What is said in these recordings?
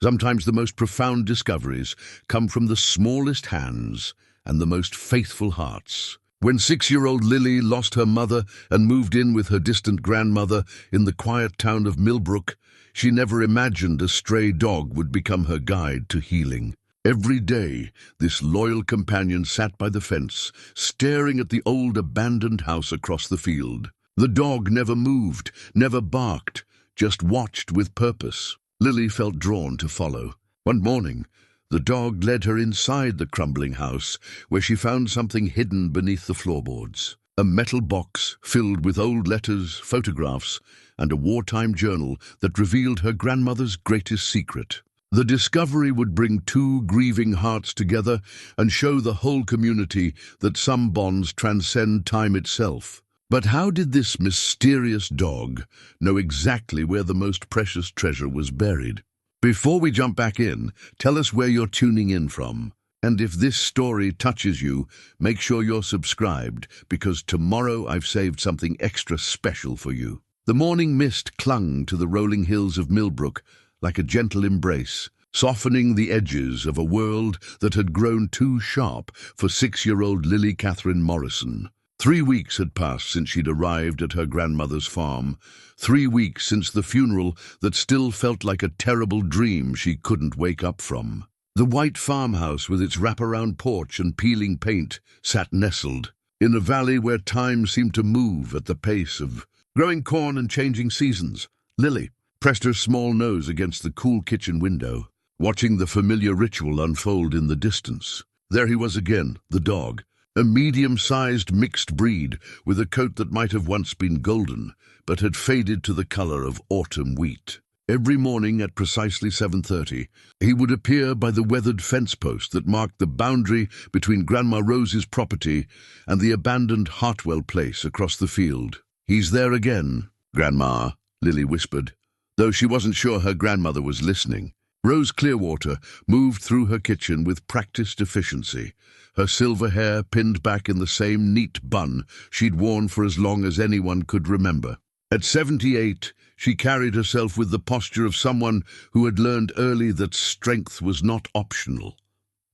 Sometimes the most profound discoveries come from the smallest hands and the most faithful hearts. When 6-year-old Lily lost her mother and moved in with her distant grandmother in the quiet town of Millbrook, she never imagined a stray dog would become her guide to healing. Every day, this loyal companion sat by the fence, staring at the old abandoned house across the field. The dog never moved, never barked, just watched with purpose. Lily felt drawn to follow. One morning, the dog led her inside the crumbling house, where she found something hidden beneath the floorboards. A metal box filled with old letters, photographs, and a wartime journal that revealed her grandmother's greatest secret. The discovery would bring two grieving hearts together and show the whole community that some bonds transcend time itself. But how did this mysterious dog know exactly where the most precious treasure was buried? Before we jump back in, tell us where you're tuning in from. And if this story touches you, make sure you're subscribed, because tomorrow I've saved something extra special for you. The morning mist clung to the rolling hills of Millbrook like a gentle embrace, softening the edges of a world that had grown too sharp for 6-year-old Lily Catherine Morrison. 3 weeks had passed since she'd arrived at her grandmother's farm. 3 weeks since the funeral that still felt like a terrible dream she couldn't wake up from. The white farmhouse with its wraparound porch and peeling paint sat nestled in a valley where time seemed to move at the pace of growing corn and changing seasons. Lily pressed her small nose against the cool kitchen window, watching the familiar ritual unfold in the distance. There he was again, the dog. A medium-sized mixed breed with a coat that might have once been golden, but had faded to the color of autumn wheat. Every morning at precisely 7:30, he would appear by the weathered fence post that marked the boundary between Grandma Rose's property and the abandoned Hartwell place across the field. "He's there again, Grandma," Lily whispered, though she wasn't sure her grandmother was listening. Rose Clearwater moved through her kitchen with practiced efficiency, her silver hair pinned back in the same neat bun she'd worn for as long as anyone could remember. At 78, she carried herself with the posture of someone who had learned early that strength was not optional.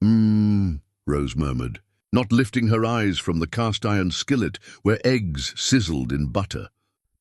Rose murmured, not lifting her eyes from the cast-iron skillet where eggs sizzled in butter.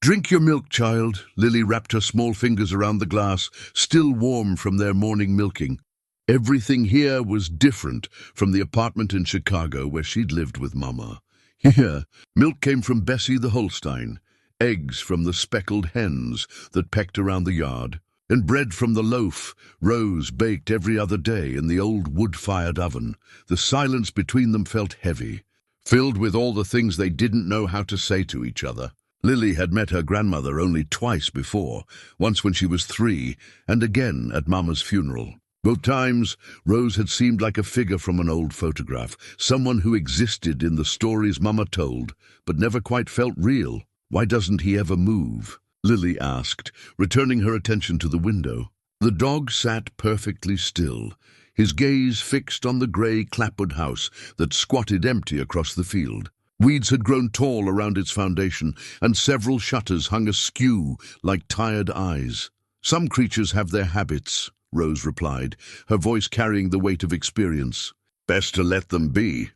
"Drink your milk, child." Lily wrapped her small fingers around the glass, still warm from their morning milking. Everything here was different from the apartment in Chicago where she'd lived with Mama. Here, milk came from Bessie the Holstein, eggs from the speckled hens that pecked around the yard, and bread from the loaf Rose baked every other day in the old wood-fired oven. The silence between them felt heavy, filled with all the things they didn't know how to say to each other. Lily had met her grandmother only twice before, once when she was 3, and again at Mama's funeral. Both times, Rose had seemed like a figure from an old photograph, someone who existed in the stories Mama told, but never quite felt real. "Why doesn't he ever move?" Lily asked, returning her attention to the window. The dog sat perfectly still, his gaze fixed on the grey clapboard house that squatted empty across the field. Weeds had grown tall around its foundation, and several shutters hung askew like tired eyes. "Some creatures have their habits," Rose replied, her voice carrying the weight of experience. "Best to let them be."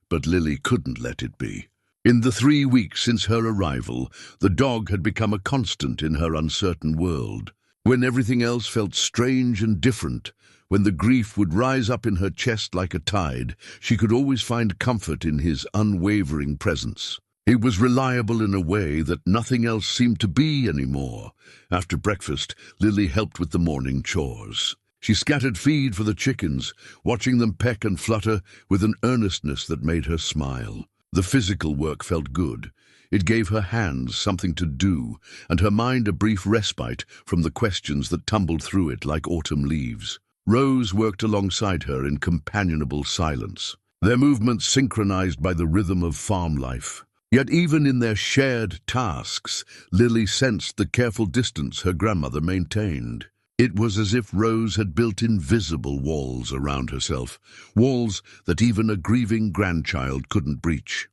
But Lily couldn't let it be. In the 3 weeks since her arrival, the dog had become a constant in her uncertain world. When everything else felt strange and different, when the grief would rise up in her chest like a tide, she could always find comfort in his unwavering presence. He was reliable in a way that nothing else seemed to be anymore. After breakfast, Lily helped with the morning chores. She scattered feed for the chickens, watching them peck and flutter with an earnestness that made her smile. The physical work felt good. It gave her hands something to do, and her mind a brief respite from the questions that tumbled through it like autumn leaves. Rose worked alongside her in companionable silence, their movements synchronized by the rhythm of farm life. Yet even in their shared tasks, Lily sensed the careful distance her grandmother maintained. It was as if Rose had built invisible walls around herself, walls that even a grieving grandchild couldn't breach.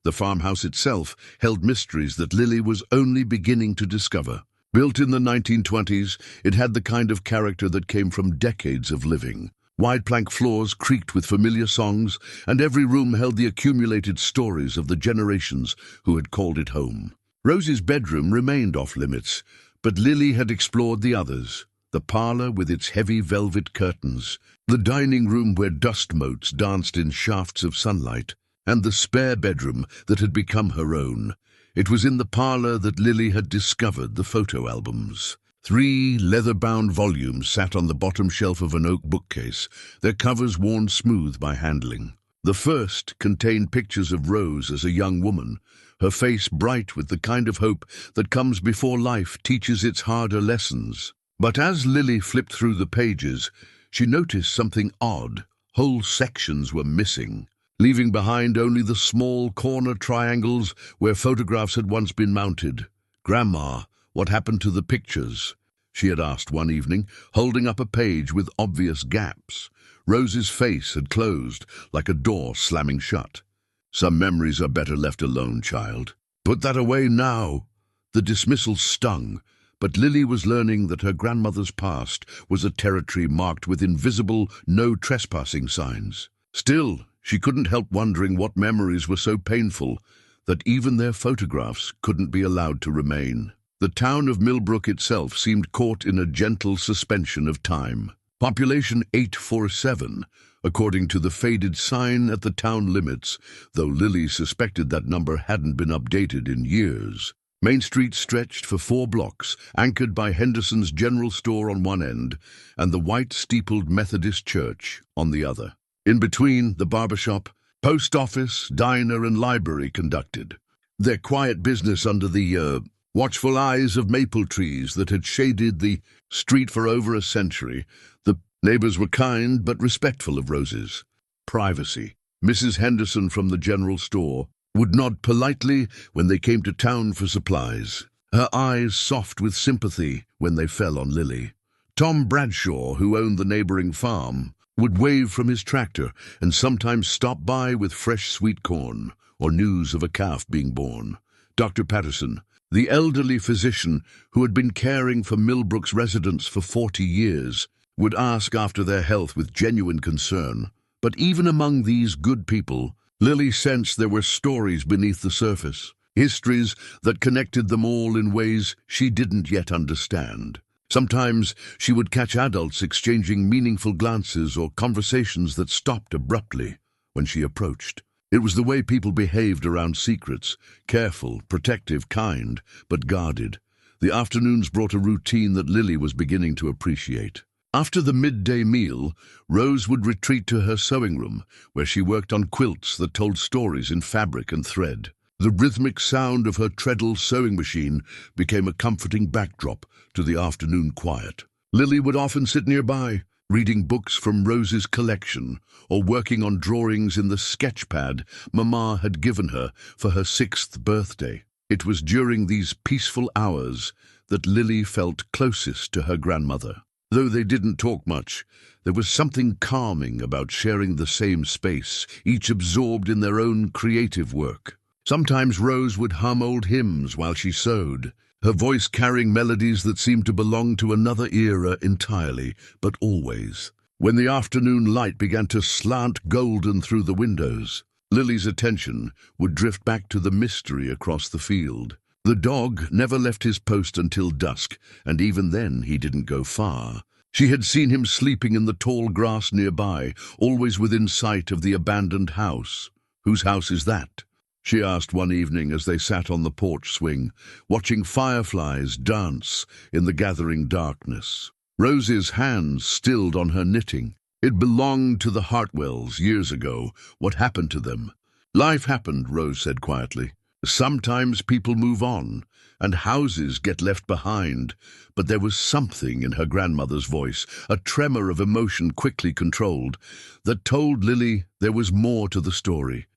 The farmhouse itself held mysteries that Lily was only beginning to discover. Built in the 1920s, it had the kind of character that came from decades of living. Wide plank floors creaked with familiar songs, and every room held the accumulated stories of the generations who had called it home. Rose's bedroom remained off-limits, but Lily had explored the others. The parlor with its heavy velvet curtains, the dining room where dust motes danced in shafts of sunlight, and the spare bedroom that had become her own. It was in the parlor that Lily had discovered the photo albums. 3 leather-bound volumes sat on the bottom shelf of an oak bookcase, their covers worn smooth by handling. The first contained pictures of Rose as a young woman, her face bright with the kind of hope that comes before life teaches its harder lessons. But as Lily flipped through the pages, she noticed something odd. Whole sections were missing, leaving behind only the small corner triangles where photographs had once been mounted. "Grandma, what happened to the pictures?" she had asked one evening, holding up a page with obvious gaps. Rose's face had closed, like a door slamming shut. "Some memories are better left alone, child. Put that away now." The dismissal stung, but Lily was learning that her grandmother's past was a territory marked with invisible, no trespassing signs. Still, she couldn't help wondering what memories were so painful that even their photographs couldn't be allowed to remain. The town of Millbrook itself seemed caught in a gentle suspension of time. Population 847, according to the faded sign at the town limits, though Lily suspected that number hadn't been updated in years. Main Street stretched for 4 blocks, anchored by Henderson's General Store on one end and the white-steepled Methodist Church on the other. In between, the barbershop, post office, diner, and library conducted their quiet business under the watchful eyes of maple trees that had shaded the street for over a century. The neighbors were kind but respectful of Rose's privacy. Mrs. Henderson from the general store would nod politely when they came to town for supplies, her eyes soft with sympathy when they fell on Lily. Tom Bradshaw, who owned the neighboring farm, would wave from his tractor and sometimes stop by with fresh sweet corn or news of a calf being born. Dr. Patterson, the elderly physician who had been caring for Millbrook's residents for 40 years, would ask after their health with genuine concern. But even among these good people, Lily sensed there were stories beneath the surface, histories that connected them all in ways she didn't yet understand. Sometimes she would catch adults exchanging meaningful glances or conversations that stopped abruptly when she approached. It was the way people behaved around secrets, careful, protective, kind, but guarded. The afternoons brought a routine that Lily was beginning to appreciate. After the midday meal, Rose would retreat to her sewing room, where she worked on quilts that told stories in fabric and thread. The rhythmic sound of her treadle sewing machine became a comforting backdrop to the afternoon quiet. Lily would often sit nearby, reading books from Rose's collection or working on drawings in the sketch pad Mama had given her for her 6th birthday. It was during these peaceful hours that Lily felt closest to her grandmother. Though they didn't talk much, there was something calming about sharing the same space, each absorbed in their own creative work. Sometimes Rose would hum old hymns while she sewed, her voice carrying melodies that seemed to belong to another era entirely, but always. When the afternoon light began to slant golden through the windows, Lily's attention would drift back to the mystery across the field. The dog never left his post until dusk, and even then he didn't go far. She had seen him sleeping in the tall grass nearby, always within sight of the abandoned house. "Whose house is that?" she asked one evening as they sat on the porch swing, watching fireflies dance in the gathering darkness. Rose's hands stilled on her knitting. It belonged to the Hartwells years ago. What happened to them? "Life happened," Rose said quietly. "Sometimes people move on, and houses get left behind." But there was something in her grandmother's voice, a tremor of emotion quickly controlled, that told Lily there was more to the story.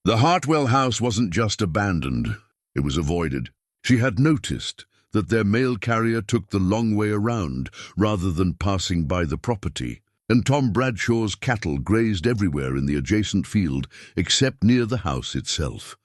The Hartwell house wasn't just abandoned, it was avoided. She had noticed that their mail carrier took the long way around rather than passing by the property, and Tom Bradshaw's cattle grazed everywhere in the adjacent field except near the house itself.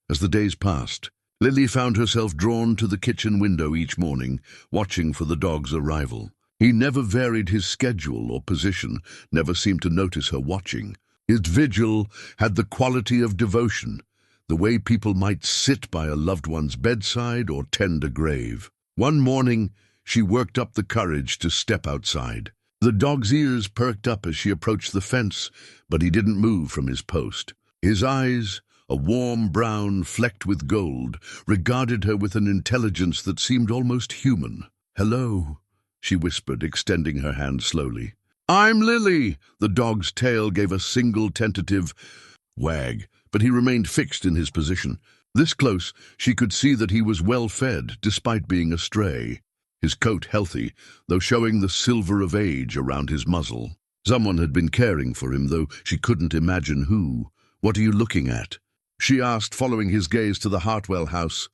As the days passed, Lily found herself drawn to the kitchen window each morning, watching for the dog's arrival. He never varied his schedule or position, never seemed to notice her watching. His vigil had the quality of devotion, the way people might sit by a loved one's bedside or tend a grave. One morning, she worked up the courage to step outside. The dog's ears perked up as she approached the fence, but he didn't move from his post. His eyes, a warm brown flecked with gold, regarded her with an intelligence that seemed almost human. "Hello," she whispered, extending her hand slowly. "I'm Lily!" The dog's tail gave a single tentative wag, but he remained fixed in his position. This close, she could see that he was well fed, despite being a stray. His coat healthy, though showing the silver of age around his muzzle. Someone had been caring for him, though she couldn't imagine who. "What are you looking at?" she asked, following his gaze to the Hartwell house.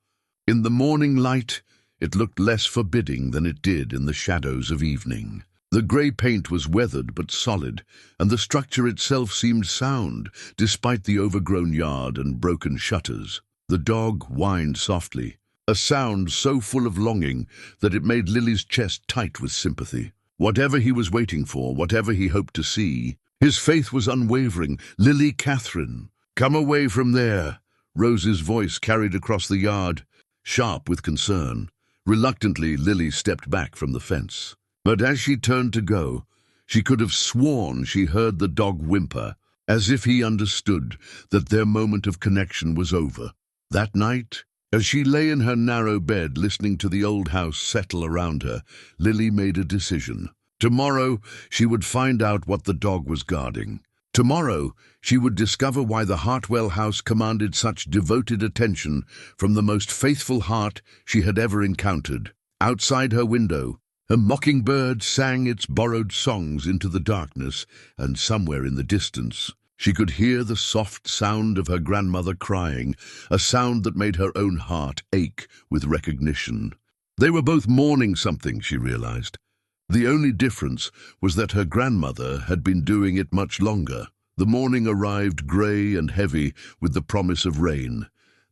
In the morning light, it looked less forbidding than it did in the shadows of evening. The grey paint was weathered but solid, and the structure itself seemed sound, despite the overgrown yard and broken shutters. The dog whined softly, a sound so full of longing that it made Lily's chest tight with sympathy. Whatever he was waiting for, whatever he hoped to see, his faith was unwavering. "Lily Catherine, come away from there," Rose's voice carried across the yard, sharp with concern. Reluctantly, Lily stepped back from the fence. But as she turned to go, she could have sworn she heard the dog whimper, as if he understood that their moment of connection was over. That night, as she lay in her narrow bed listening to the old house settle around her, Lily made a decision. Tomorrow, she would find out what the dog was guarding. Tomorrow, she would discover why the Hartwell house commanded such devoted attention from the most faithful heart she had ever encountered. Outside her window, a mockingbird sang its borrowed songs into the darkness, and somewhere in the distance, she could hear the soft sound of her grandmother crying, a sound that made her own heart ache with recognition. They were both mourning something, she realized. The only difference was that her grandmother had been doing it much longer. The morning arrived grey and heavy with the promise of rain,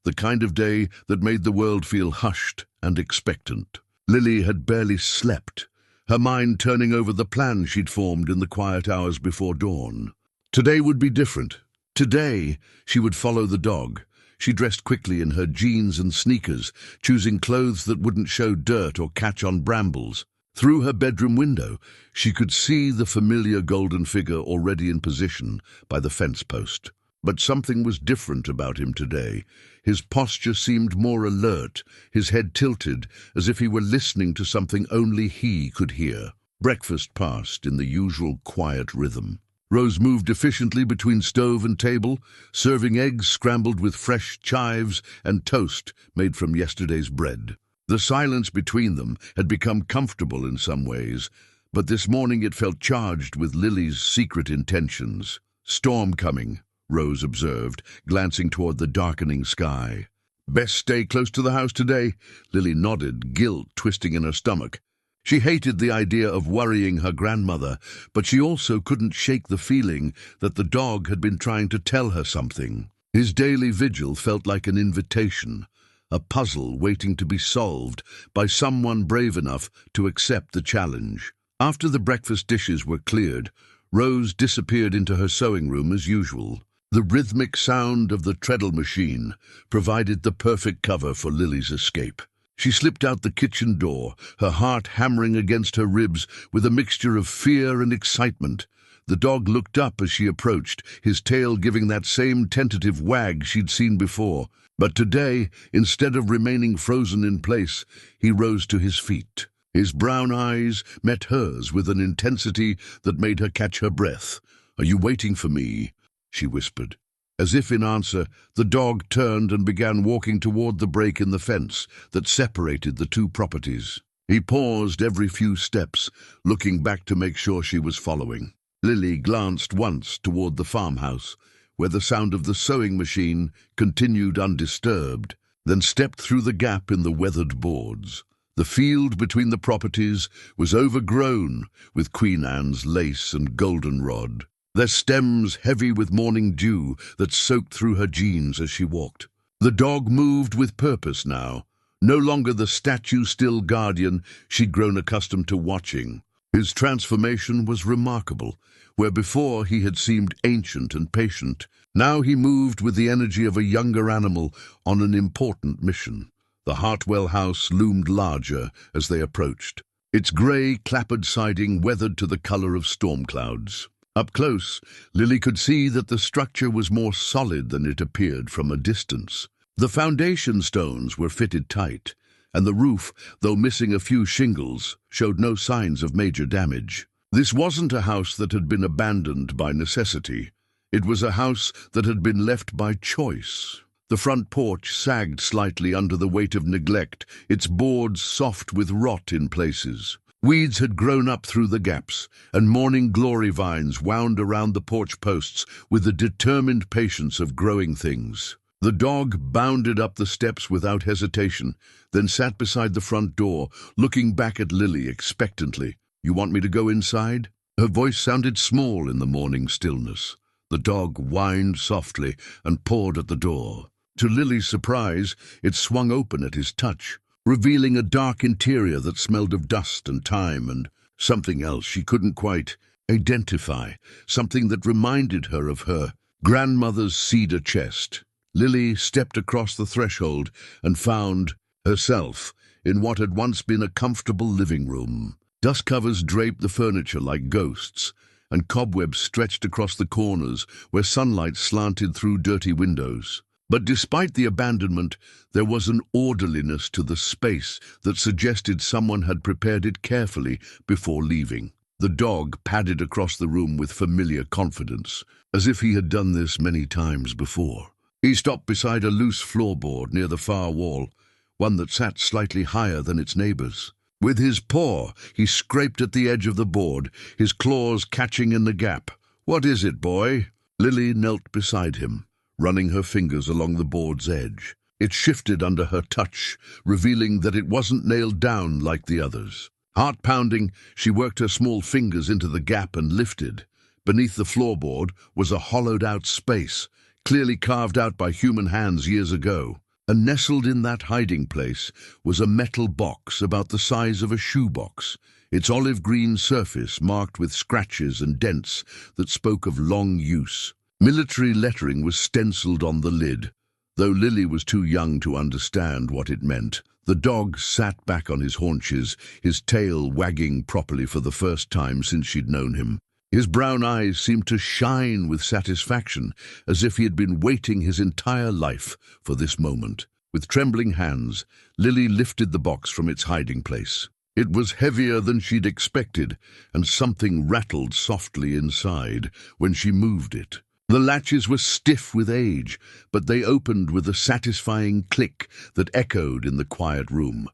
the kind of day that made the world feel hushed and expectant. Lily had barely slept, her mind turning over the plans she'd formed in the quiet hours before dawn. Today would be different. Today, she would follow the dog. She dressed quickly in her jeans and sneakers, choosing clothes that wouldn't show dirt or catch on brambles. Through her bedroom window, she could see the familiar golden figure already in position by the fence post. But something was different about him today. His posture seemed more alert, his head tilted, as if he were listening to something only he could hear. Breakfast passed in the usual quiet rhythm. Rose moved efficiently between stove and table, serving eggs scrambled with fresh chives and toast made from yesterday's bread. The silence between them had become comfortable in some ways, but this morning it felt charged with Lily's secret intentions. "Storm coming," Rose observed, glancing toward the darkening sky. "Best stay close to the house today," Lily nodded, guilt twisting in her stomach. She hated the idea of worrying her grandmother, but she also couldn't shake the feeling that the dog had been trying to tell her something. His daily vigil felt like an invitation, a puzzle waiting to be solved by someone brave enough to accept the challenge. After the breakfast dishes were cleared, Rose disappeared into her sewing room as usual. The rhythmic sound of the treadle machine provided the perfect cover for Lily's escape. She slipped out the kitchen door, her heart hammering against her ribs with a mixture of fear and excitement. The dog looked up as she approached, his tail giving that same tentative wag she'd seen before. But today, instead of remaining frozen in place, he rose to his feet. His brown eyes met hers with an intensity that made her catch her breath. "Are you waiting for me?" she whispered. As if in answer, the dog turned and began walking toward the break in the fence that separated the two properties. He paused every few steps, looking back to make sure she was following. Lily glanced once toward the farmhouse, where the sound of the sewing machine continued undisturbed, then stepped through the gap in the weathered boards. The field between the properties was overgrown with Queen Anne's lace and goldenrod, their stems heavy with morning dew that soaked through her jeans as she walked. The dog moved with purpose now, no longer the statue-still guardian she'd grown accustomed to watching. His transformation was remarkable. Where before he had seemed ancient and patient, now he moved with the energy of a younger animal on an important mission. The Hartwell house loomed larger as they approached, its grey, clappered siding weathered to the colour of storm clouds. Up close, Lily could see that the structure was more solid than it appeared from a distance. The foundation stones were fitted tight, and the roof, though missing a few shingles, showed no signs of major damage. This wasn't a house that had been abandoned by necessity. It was a house that had been left by choice. The front porch sagged slightly under the weight of neglect, its boards soft with rot in places. Weeds had grown up through the gaps, and morning glory vines wound around the porch posts with the determined patience of growing things. The dog bounded up the steps without hesitation, then sat beside the front door, looking back at Lily expectantly. "You want me to go inside?" Her voice sounded small in the morning stillness. The dog whined softly and pawed at the door. To Lily's surprise, it swung open at his touch, revealing a dark interior that smelled of dust and time and something else she couldn't quite identify, something that reminded her of her grandmother's cedar chest. Lily stepped across the threshold and found herself in what had once been a comfortable living room. Dust covers draped the furniture like ghosts, and cobwebs stretched across the corners where sunlight slanted through dirty windows. But despite the abandonment, there was an orderliness to the space that suggested someone had prepared it carefully before leaving. The dog padded across the room with familiar confidence, as if he had done this many times before. He stopped beside a loose floorboard near the far wall, one that sat slightly higher than its neighbors. With his paw, he scraped at the edge of the board, his claws catching in the gap. "What is it, boy?" Lily knelt beside him, running her fingers along the board's edge. It shifted under her touch, revealing that it wasn't nailed down like the others. Heart-pounding, she worked her small fingers into the gap and lifted. Beneath the floorboard was a hollowed-out space, clearly carved out by human hands years ago. And nestled in that hiding place was a metal box about the size of a shoebox, its olive-green surface marked with scratches and dents that spoke of long use. Military lettering was stenciled on the lid. Though Lily was too young to understand what it meant, the dog sat back on his haunches, his tail wagging properly for the first time since she'd known him. His brown eyes seemed to shine with satisfaction, as if he had been waiting his entire life for this moment. With trembling hands, Lily lifted the box from its hiding place. It was heavier than she'd expected, and something rattled softly inside when she moved it. The latches were stiff with age, but they opened with a satisfying click that echoed in the quiet room.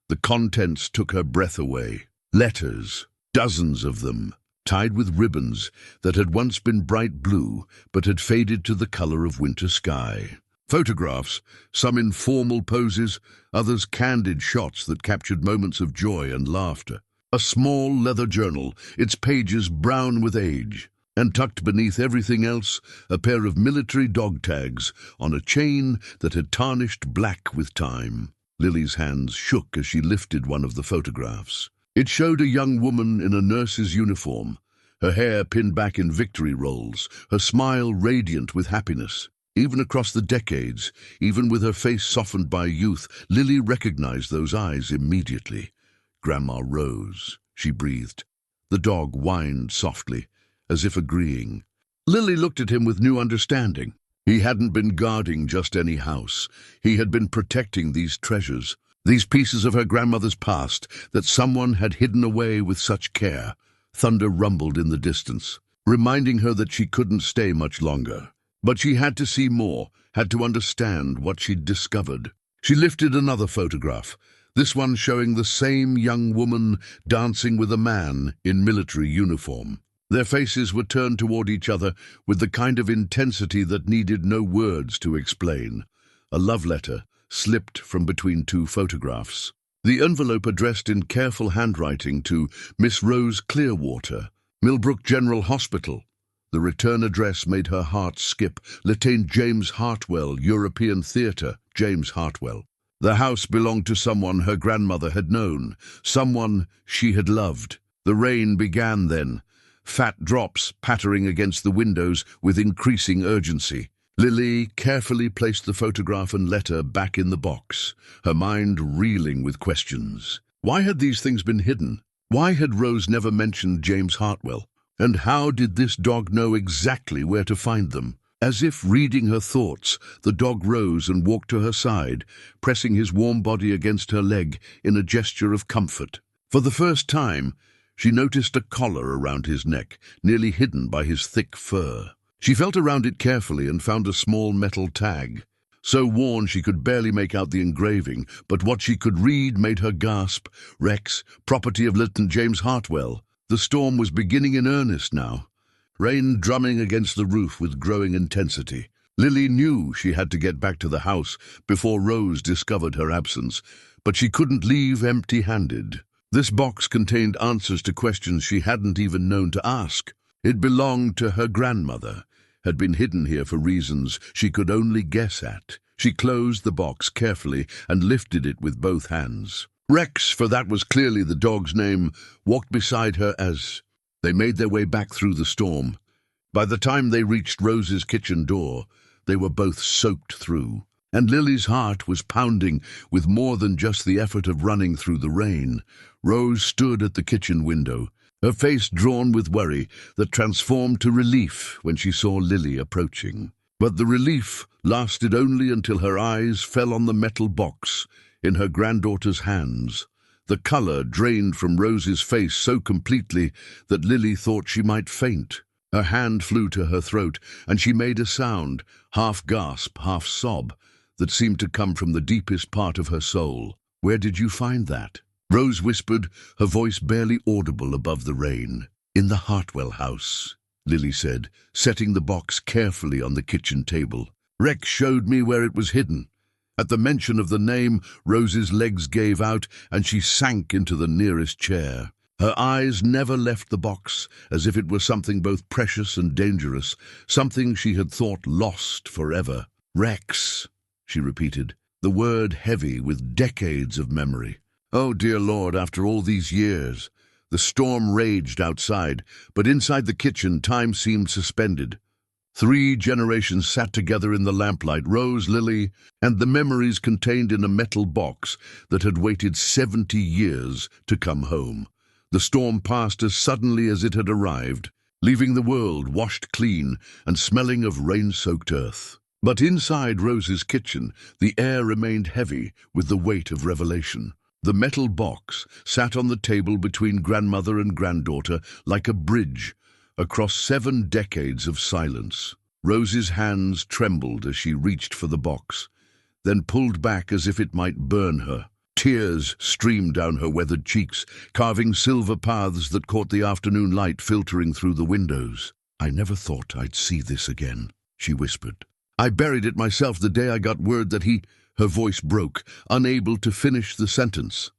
The contents took her breath away. Letters, dozens of them, tied with ribbons that had once been bright blue but had faded to the color of winter sky. Photographs, some in formal poses, others candid shots that captured moments of joy and laughter. A small leather journal, its pages brown with age, and tucked beneath everything else, a pair of military dog tags on a chain that had tarnished black with time. Lily's hands shook as she lifted one of the photographs. It showed a young woman in a nurse's uniform, her hair pinned back in victory rolls, her smile radiant with happiness. Even across the decades, even with her face softened by youth, Lily recognized those eyes immediately. Grandma Rose, she breathed. The dog whined softly, as if agreeing. Lily looked at him with new understanding. He hadn't been guarding just any house. He had been protecting these treasures, these pieces of her grandmother's past that someone had hidden away with such care. Thunder rumbled in the distance, reminding her that she couldn't stay much longer. But she had to see more, had to understand what she'd discovered. She lifted another photograph, this one showing the same young woman dancing with a man in military uniform. Their faces were turned toward each other with the kind of intensity that needed no words to explain. A love letter slipped from between two photographs. The envelope addressed in careful handwriting to Miss Rose Clearwater, Millbrook General Hospital. The return address made her heart skip. Lieutenant James Hartwell, European Theatre, James Hartwell. The house belonged to someone her grandmother had known, someone she had loved. The rain began then, fat drops pattering against the windows with increasing urgency. Lily carefully placed the photograph and letter back in the box, her mind reeling with questions. Why had these things been hidden? Why had Rose never mentioned James Hartwell? And how did this dog know exactly where to find them? As if reading her thoughts, the dog rose and walked to her side, pressing his warm body against her leg in a gesture of comfort. For the first time, she noticed a collar around his neck, nearly hidden by his thick fur. She felt around it carefully and found a small metal tag. So worn she could barely make out the engraving, but what she could read made her gasp. Rex, property of Lieutenant James Hartwell. The storm was beginning in earnest now, rain drumming against the roof with growing intensity. Lily knew she had to get back to the house before Rose discovered her absence, but she couldn't leave empty-handed. This box contained answers to questions she hadn't even known to ask. It belonged to her grandmother, had been hidden here for reasons she could only guess at. She closed the box carefully and lifted it with both hands. Rex, for that was clearly the dog's name, walked beside her as they made their way back through the storm. By the time they reached Rose's kitchen door, they were both soaked through, and Lily's heart was pounding with more than just the effort of running through the rain. Rose stood at the kitchen window, her face drawn with worry that transformed to relief when she saw Lily approaching. But the relief lasted only until her eyes fell on the metal box in her granddaughter's hands. The color drained from Rose's face so completely that Lily thought she might faint. Her hand flew to her throat, and she made a sound, half gasp, half sob, that seemed to come from the deepest part of her soul. "Where did you find that?" Rose whispered, her voice barely audible above the rain. "In the Hartwell house," Lily said, setting the box carefully on the kitchen table. "Rex showed me where it was hidden." At the mention of the name, Rose's legs gave out, and she sank into the nearest chair. Her eyes never left the box, as if it were something both precious and dangerous, something she had thought lost forever. "Rex," she repeated, the word heavy with decades of memory. Oh, dear Lord, after all these years. The storm raged outside, but inside the kitchen time seemed suspended. 3 generations sat together in the lamplight, Rose, Lily, and the memories contained in a metal box that had waited 70 years to come home. The storm passed as suddenly as it had arrived, leaving the world washed clean and smelling of rain-soaked earth. But inside Rose's kitchen, the air remained heavy with the weight of revelation. The metal box sat on the table between grandmother and granddaughter like a bridge across 7 decades of silence. Rose's hands trembled as she reached for the box, then pulled back as if it might burn her. Tears streamed down her weathered cheeks, carving silver paths that caught the afternoon light filtering through the windows. "I never thought I'd see this again," she whispered. "I buried it myself the day I got word that he—" Her voice broke, unable to finish the sentence.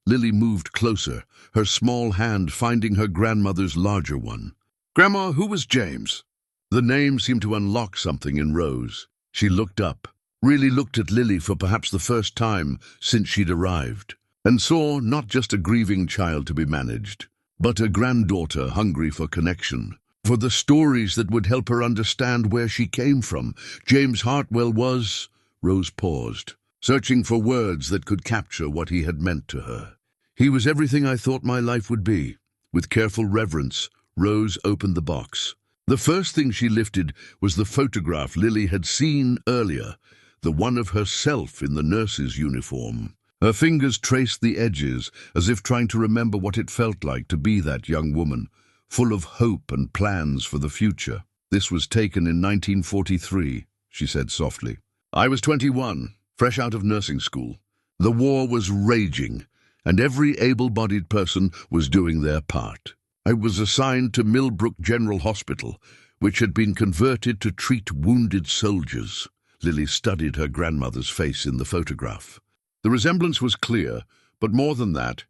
Lily moved closer, her small hand finding her grandmother's larger one. "Grandma, who was James?" The name seemed to unlock something in Rose. She looked up, really looked at Lily for perhaps the first time since she'd arrived, and saw not just a grieving child to be managed, but a granddaughter hungry for connection, for the stories that would help her understand where she came from. James Hartwell was— Rose paused, searching for words that could capture what he had meant to her. "He was everything I thought my life would be." With careful reverence, Rose opened the box. The first thing she lifted was the photograph Lily had seen earlier, the one of herself in the nurse's uniform. Her fingers traced the edges, as if trying to remember what it felt like to be that young woman, full of hope and plans for the future. "This was taken in 1943, she said softly. "I was 21, fresh out of nursing school. The war was raging, and every able-bodied person was doing their part. I was assigned to Millbrook General Hospital, which had been converted to treat wounded soldiers." Lily studied her grandmother's face in the photograph. The resemblance was clear, but more than that,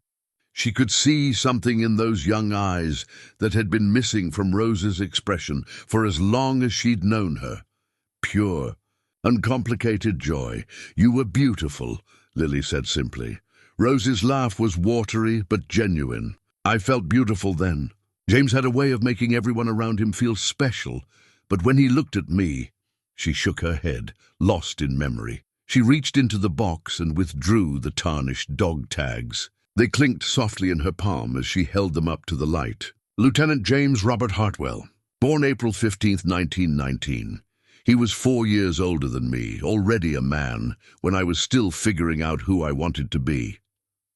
She could see something in those young eyes that had been missing from Rose's expression for as long as she'd known her. Pure, uncomplicated joy. "You were beautiful," Lily said simply. Rose's laugh was watery but genuine. "I felt beautiful then." James had a way of making everyone around him feel special, but when he looked at me, she shook her head, lost in memory. She reached into the box and withdrew the tarnished dog tags. They clinked softly in her palm as she held them up to the light. "Lieutenant James Robert Hartwell, born April 15th, 1919. He was 4 years older than me, already a man, when I was still figuring out who I wanted to be."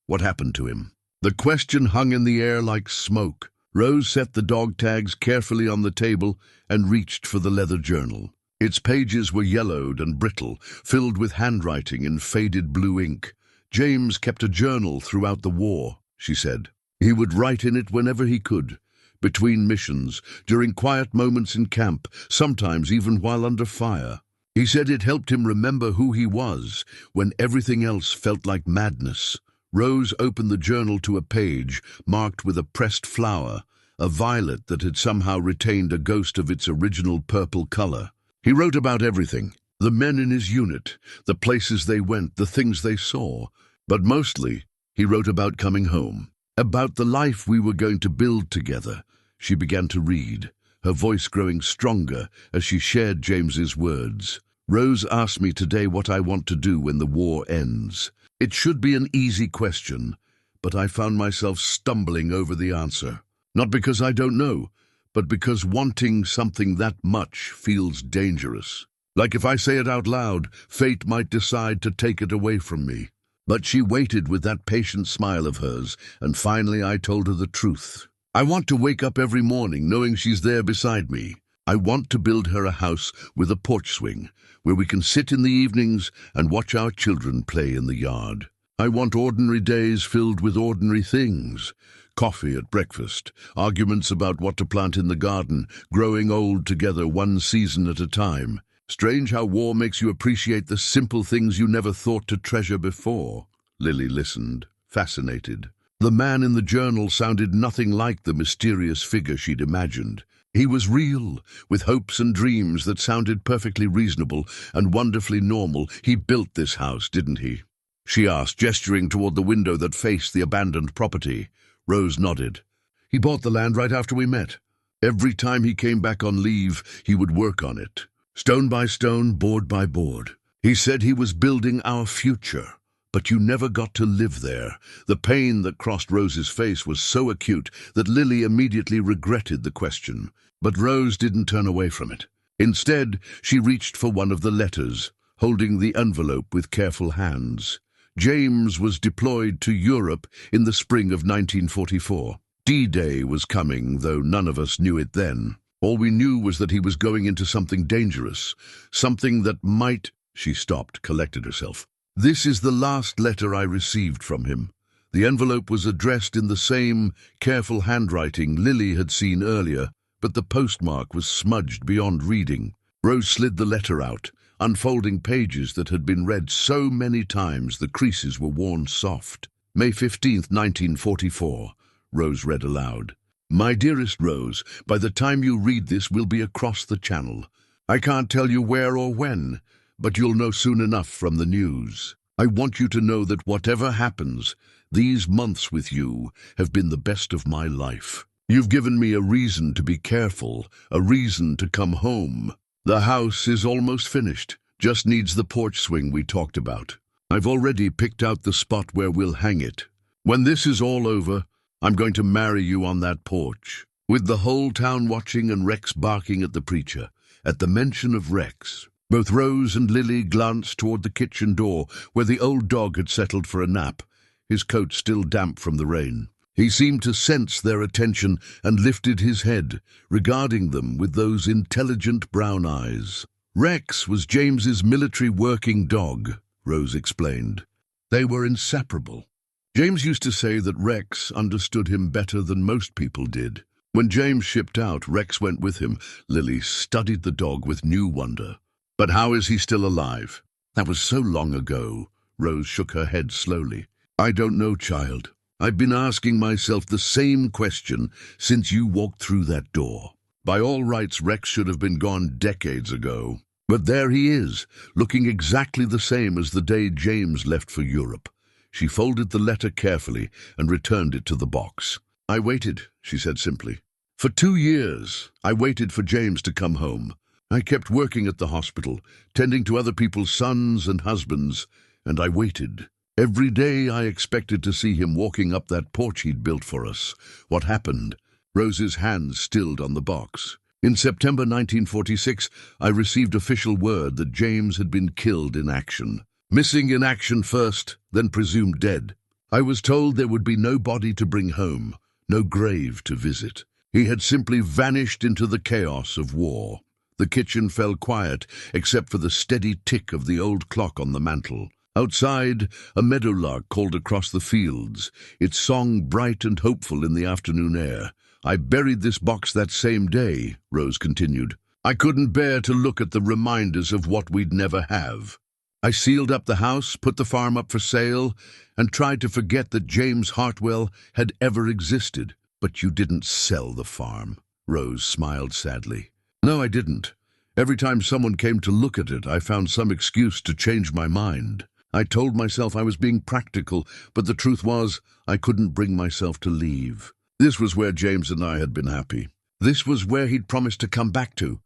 "What happened to him?" The question hung in the air like smoke. Rose set the dog tags carefully on the table and reached for the leather journal. Its pages were yellowed and brittle, filled with handwriting in faded blue ink. "James kept a journal throughout the war," she said. "He would write in it whenever he could, between missions, during quiet moments in camp, sometimes even while under fire. He said it helped him remember who he was when everything else felt like madness." Rose opened the journal to a page marked with a pressed flower, a violet that had somehow retained a ghost of its original purple color. He wrote about everything: the men in his unit, the places they went, the things they saw. But mostly, he wrote about coming home, about the life we were going to build together. She began to read, her voice growing stronger as she shared James's words. "Rose asked me today what I want to do when the war ends. It should be an easy question, but I found myself stumbling over the answer. Not because I don't know, but because wanting something that much feels dangerous. Like if I say it out loud, fate might decide to take it away from me." But she waited with that patient smile of hers, and finally I told her the truth. "I want to wake up every morning knowing she's there beside me. I want to build her a house with a porch swing, where we can sit in the evenings and watch our children play in the yard. I want ordinary days filled with ordinary things. Coffee at breakfast, arguments about what to plant in the garden, growing old together one season at a time. Strange how war makes you appreciate the simple things you never thought to treasure before." Lily listened, fascinated. The man in the journal sounded nothing like the mysterious figure she'd imagined. He was real, with hopes and dreams that sounded perfectly reasonable and wonderfully normal. "He built this house, didn't he?" she asked, gesturing toward the window that faced the abandoned property. Rose nodded. "He bought the land right after we met. Every time he came back on leave, he would work on it. Stone by stone, board by board. He said he was building our future. But you never got to live there." The pain that crossed Rose's face was so acute that Lily immediately regretted the question. But Rose didn't turn away from it. Instead, she reached for one of the letters, holding the envelope with careful hands. James was deployed to Europe in the spring of 1944. D-Day was coming, though none of us knew it then. All we knew was that he was going into something dangerous, something that might— She stopped, collected herself. "This is the last letter I received from him." The envelope was addressed in the same careful handwriting Lily had seen earlier, but the postmark was smudged beyond reading. Rose slid the letter out, unfolding pages that had been read so many times the creases were worn soft. "May 15th, 1944, Rose read aloud. "My dearest Rose, by the time you read this, we'll be across the channel. I can't tell you where or when, but you'll know soon enough from the news. I want you to know that whatever happens, these months with you have been the best of my life. You've given me a reason to be careful, a reason to come home. The house is almost finished, just needs the porch swing we talked about. I've already picked out the spot where we'll hang it. When this is all over, I'm going to marry you on that porch, with the whole town watching and Rex barking at the preacher." At the mention of Rex, both Rose and Lily glanced toward the kitchen door, where the old dog had settled for a nap, his coat still damp from the rain. He seemed to sense their attention and lifted his head, regarding them with those intelligent brown eyes. "Rex was James's military working dog," Rose explained. "They were inseparable. James used to say that Rex understood him better than most people did. When James shipped out, Rex went with him." Lily studied the dog with new wonder. "But how is he still alive?" "That was so long ago." Rose shook her head slowly. "I don't know, child. I've been asking myself the same question since you walked through that door. By all rights, Rex should have been gone decades ago. But there he is, looking exactly the same as the day James left for Europe. She folded the letter carefully and returned it to the box. I waited, she said simply. For 2 years, I waited for James to come home. I kept working at the hospital, tending to other people's sons and husbands, and I waited. Every day I expected to see him walking up that porch he'd built for us. What happened? Rose's hands stilled on the box. In September 1946, I received official word that James had been killed in action. Missing in action first, then presumed dead. I was told there would be no body to bring home, no grave to visit. He had simply vanished into the chaos of war. The kitchen fell quiet, except for the steady tick of the old clock on the mantel. Outside, a meadowlark called across the fields, its song bright and hopeful in the afternoon air. I buried this box that same day, Rose continued. I couldn't bear to look at the reminders of what we'd never have. I sealed up the house, put the farm up for sale, and tried to forget that James Hartwell had ever existed. But you didn't sell the farm. Rose smiled sadly. No, I didn't. Every time someone came to look at it, I found some excuse to change my mind. I told myself I was being practical, but the truth was, I couldn't bring myself to leave. This was where James and I had been happy. This was where he'd promised to come back to.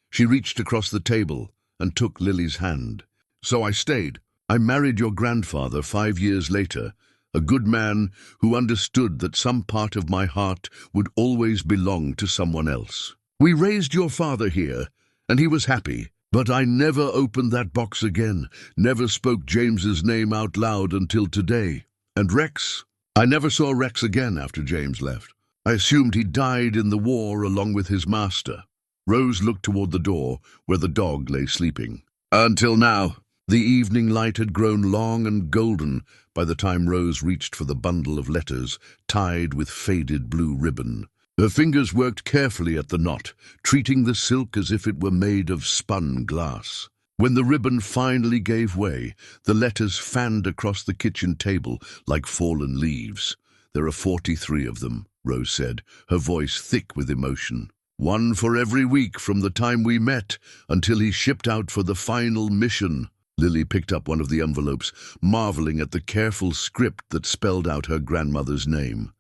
She reached across the table and took Lily's hand. So I stayed. I married your grandfather 5 years later, a good man who understood that some part of my heart would always belong to someone else. We raised your father here, and he was happy. But I never opened that box again, never spoke James's name out loud until today. And Rex? I never saw Rex again after James left. I assumed he died in the war along with his master. Rose looked toward the door, where the dog lay sleeping. Until now. The evening light had grown long and golden by the time Rose reached for the bundle of letters, tied with faded blue ribbon. Her fingers worked carefully at the knot, treating the silk as if it were made of spun glass. When the ribbon finally gave way, the letters fanned across the kitchen table like fallen leaves. There are 43 of them, Rose said, her voice thick with emotion. 1 for every week from the time we met until he shipped out for the final mission. Lily picked up one of the envelopes, marveling at the careful script that spelled out her grandmother's name.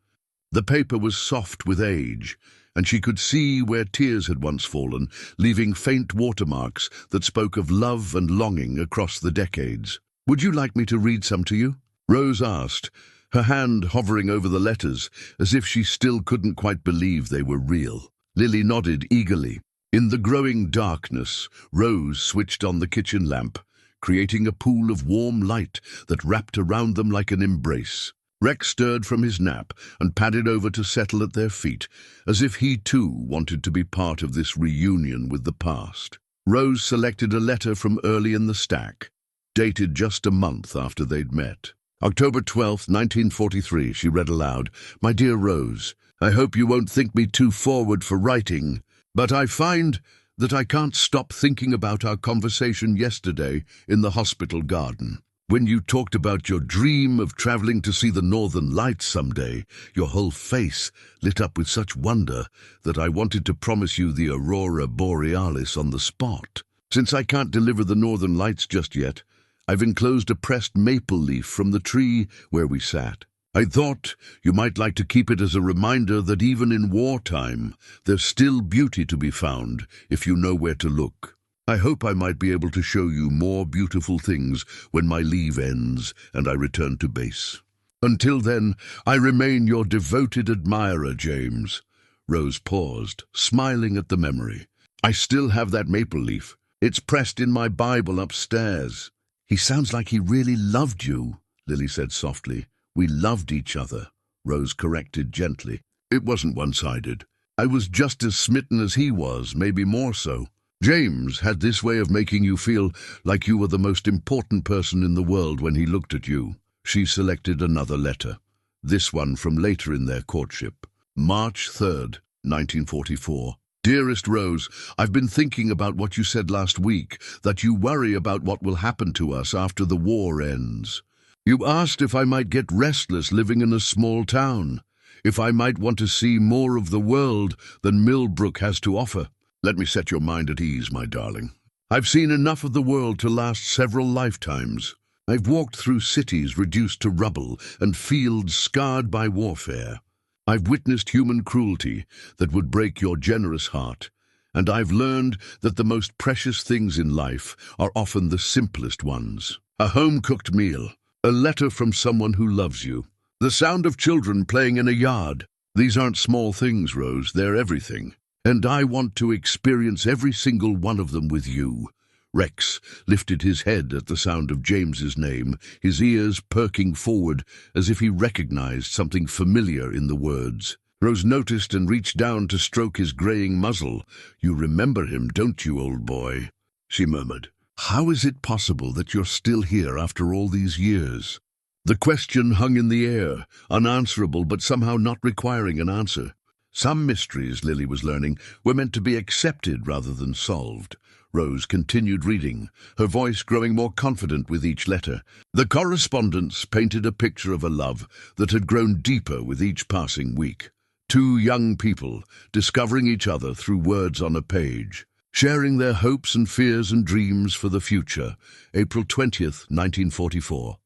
The paper was soft with age, and she could see where tears had once fallen, leaving faint watermarks that spoke of love and longing across the decades. Would you like me to read some to you? Rose asked, her hand hovering over the letters, as if she still couldn't quite believe they were real. Lily nodded eagerly. In the growing darkness, Rose switched on the kitchen lamp, creating a pool of warm light that wrapped around them like an embrace. Rex stirred from his nap and padded over to settle at their feet, as if he too wanted to be part of this reunion with the past. Rose selected a letter from early in the stack, dated just a month after they'd met. October 12th, 1943, she read aloud. My dear Rose, I hope you won't think me too forward for writing, but I find that I can't stop thinking about our conversation yesterday in the hospital garden. When you talked about your dream of traveling to see the northern lights someday, your whole face lit up with such wonder that I wanted to promise you the aurora borealis on the spot. Since I can't deliver the northern lights just yet, I've enclosed a pressed maple leaf from the tree where we sat. I thought you might like to keep it as a reminder that even in wartime, there's still beauty to be found if you know where to look. I hope I might be able to show you more beautiful things when my leave ends and I return to base. Until then, I remain your devoted admirer, James. Rose paused, smiling at the memory. I still have that maple leaf. It's pressed in my Bible upstairs. He sounds like he really loved you, Lily said softly. We loved each other, Rose corrected gently. It wasn't one-sided. I was just as smitten as he was, maybe more so. James had this way of making you feel like you were the most important person in the world when he looked at you. She selected another letter, this one from later in their courtship. March 3rd, 1944. Dearest Rose, I've been thinking about what you said last week, that you worry about what will happen to us after the war ends. You asked if I might get restless living in a small town, if I might want to see more of the world than Millbrook has to offer. Let me set your mind at ease, my darling. I've seen enough of the world to last several lifetimes. I've walked through cities reduced to rubble and fields scarred by warfare. I've witnessed human cruelty that would break your generous heart, and I've learned that the most precious things in life are often the simplest ones. A home-cooked meal, a letter from someone who loves you, the sound of children playing in a yard. These aren't small things, Rose, they're everything. And I want to experience every single one of them with you. Rex lifted his head at the sound of James's name, his ears perking forward as if he recognized something familiar in the words. Rose noticed and reached down to stroke his graying muzzle. "You remember him, don't you, old boy?" she murmured. "How is it possible that you're still here after all these years?" The question hung in the air, unanswerable but somehow not requiring an answer. Some mysteries, Lily was learning, were meant to be accepted rather than solved. Rose continued reading, her voice growing more confident with each letter. The correspondence painted a picture of a love that had grown deeper with each passing week. Two young people, discovering each other through words on a page, sharing their hopes and fears and dreams for the future. April 20th, 1944.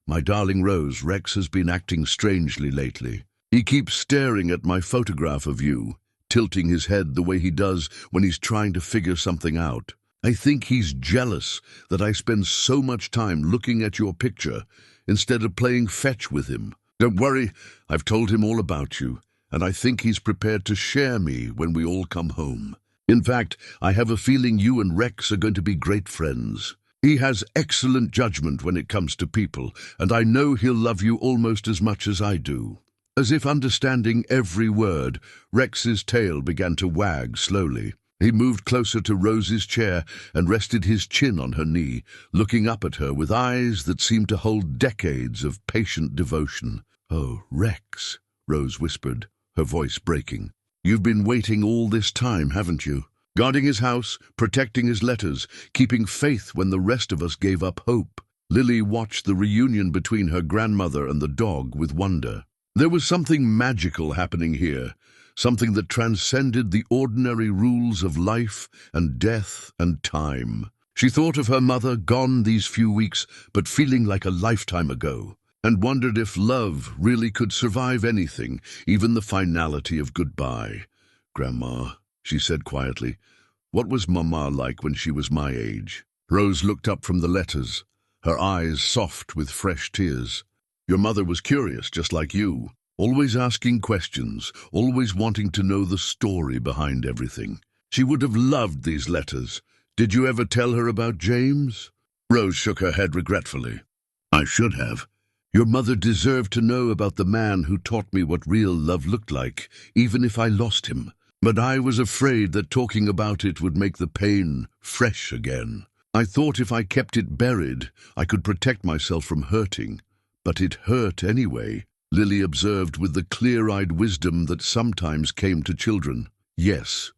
My darling Rose, Rex has been acting strangely lately. He keeps staring at my photograph of you, tilting his head the way he does when he's trying to figure something out. I think he's jealous that I spend so much time looking at your picture instead of playing fetch with him. Don't worry, I've told him all about you, and I think he's prepared to share me when we all come home. In fact, I have a feeling you and Rex are going to be great friends. He has excellent judgment when it comes to people, and I know he'll love you almost as much as I do. As if understanding every word, Rex's tail began to wag slowly. He moved closer to Rose's chair and rested his chin on her knee, looking up at her with eyes that seemed to hold decades of patient devotion. "Oh, Rex," Rose whispered, her voice breaking. "You've been waiting all this time, haven't you? Guarding his house, protecting his letters, keeping faith when the rest of us gave up hope." Lily watched the reunion between her grandmother and the dog with wonder. There was something magical happening here, something that transcended the ordinary rules of life and death and time. She thought of her mother, gone these few weeks, but feeling like a lifetime ago, and wondered if love really could survive anything, even the finality of goodbye. "Grandma," she said quietly, "what was Mama like when she was my age?" Rose looked up from the letters, her eyes soft with fresh tears. "Your mother was curious, just like you, always asking questions, always wanting to know the story behind everything. She would have loved these letters. Did you ever tell her about James?" Rose shook her head regretfully. "I should have. Your mother deserved to know about the man who taught me what real love looked like, even if I lost him. But I was afraid that talking about it would make the pain fresh again. I thought if I kept it buried, I could protect myself from hurting. But it hurt anyway," Lily observed with the clear-eyed wisdom that sometimes came to children. "Yes,"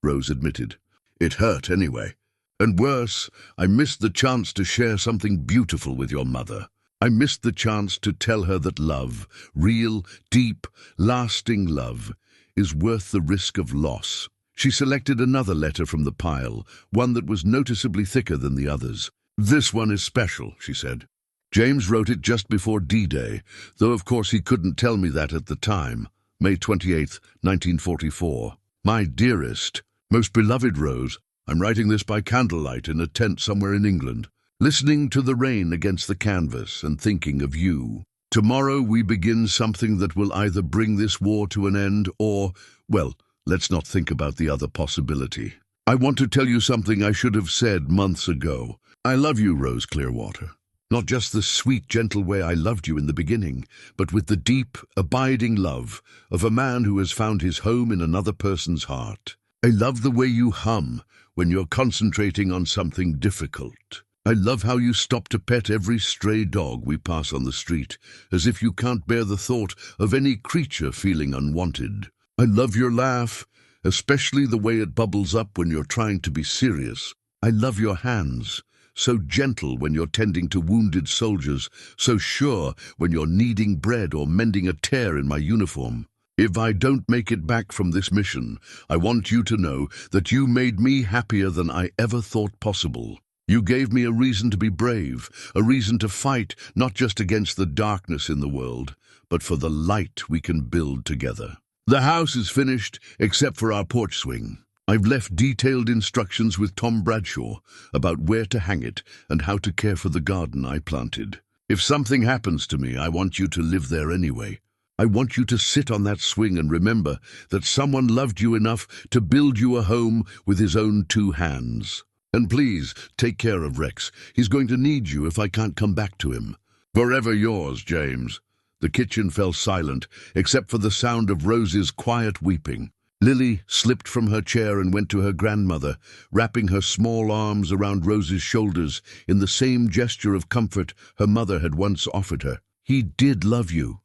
Rose admitted. "It hurt anyway. And worse, I missed the chance to share something beautiful with your mother. I missed the chance to tell her that love, real, deep, lasting love, is worth the risk of loss." She selected another letter from the pile, one that was noticeably thicker than the others. "This one is special," she said. "James wrote it just before D-Day, though of course he couldn't tell me that at the time. May 28th, 1944. My dearest, most beloved Rose, I'm writing this by candlelight in a tent somewhere in England, listening to the rain against the canvas and thinking of you. Tomorrow we begin something that will either bring this war to an end or, well, let's not think about the other possibility. I want to tell you something I should have said months ago. I love you, Rose Clearwater. Not just the sweet, gentle way I loved you in the beginning, but with the deep, abiding love of a man who has found his home in another person's heart. I love the way you hum when you're concentrating on something difficult. I love how you stop to pet every stray dog we pass on the street, as if you can't bear the thought of any creature feeling unwanted. I love your laugh, especially the way it bubbles up when you're trying to be serious. I love your hands, so gentle when you're tending to wounded soldiers, so sure when you're kneading bread or mending a tear in my uniform. If I don't make it back from this mission, I want you to know that you made me happier than I ever thought possible. You gave me a reason to be brave, a reason to fight, not just against the darkness in the world, but for the light we can build together. The house is finished, except for our porch swing. I've left detailed instructions with Tom Bradshaw about where to hang it and how to care for the garden I planted. If something happens to me, I want you to live there anyway. I want you to sit on that swing and remember that someone loved you enough to build you a home with his own 2 hands. And please, take care of Rex. He's going to need you if I can't come back to him. Forever yours, James. The kitchen fell silent, except for the sound of Rose's quiet weeping. Lily slipped from her chair and went to her grandmother, wrapping her small arms around Rose's shoulders in the same gesture of comfort her mother had once offered her. He did love you,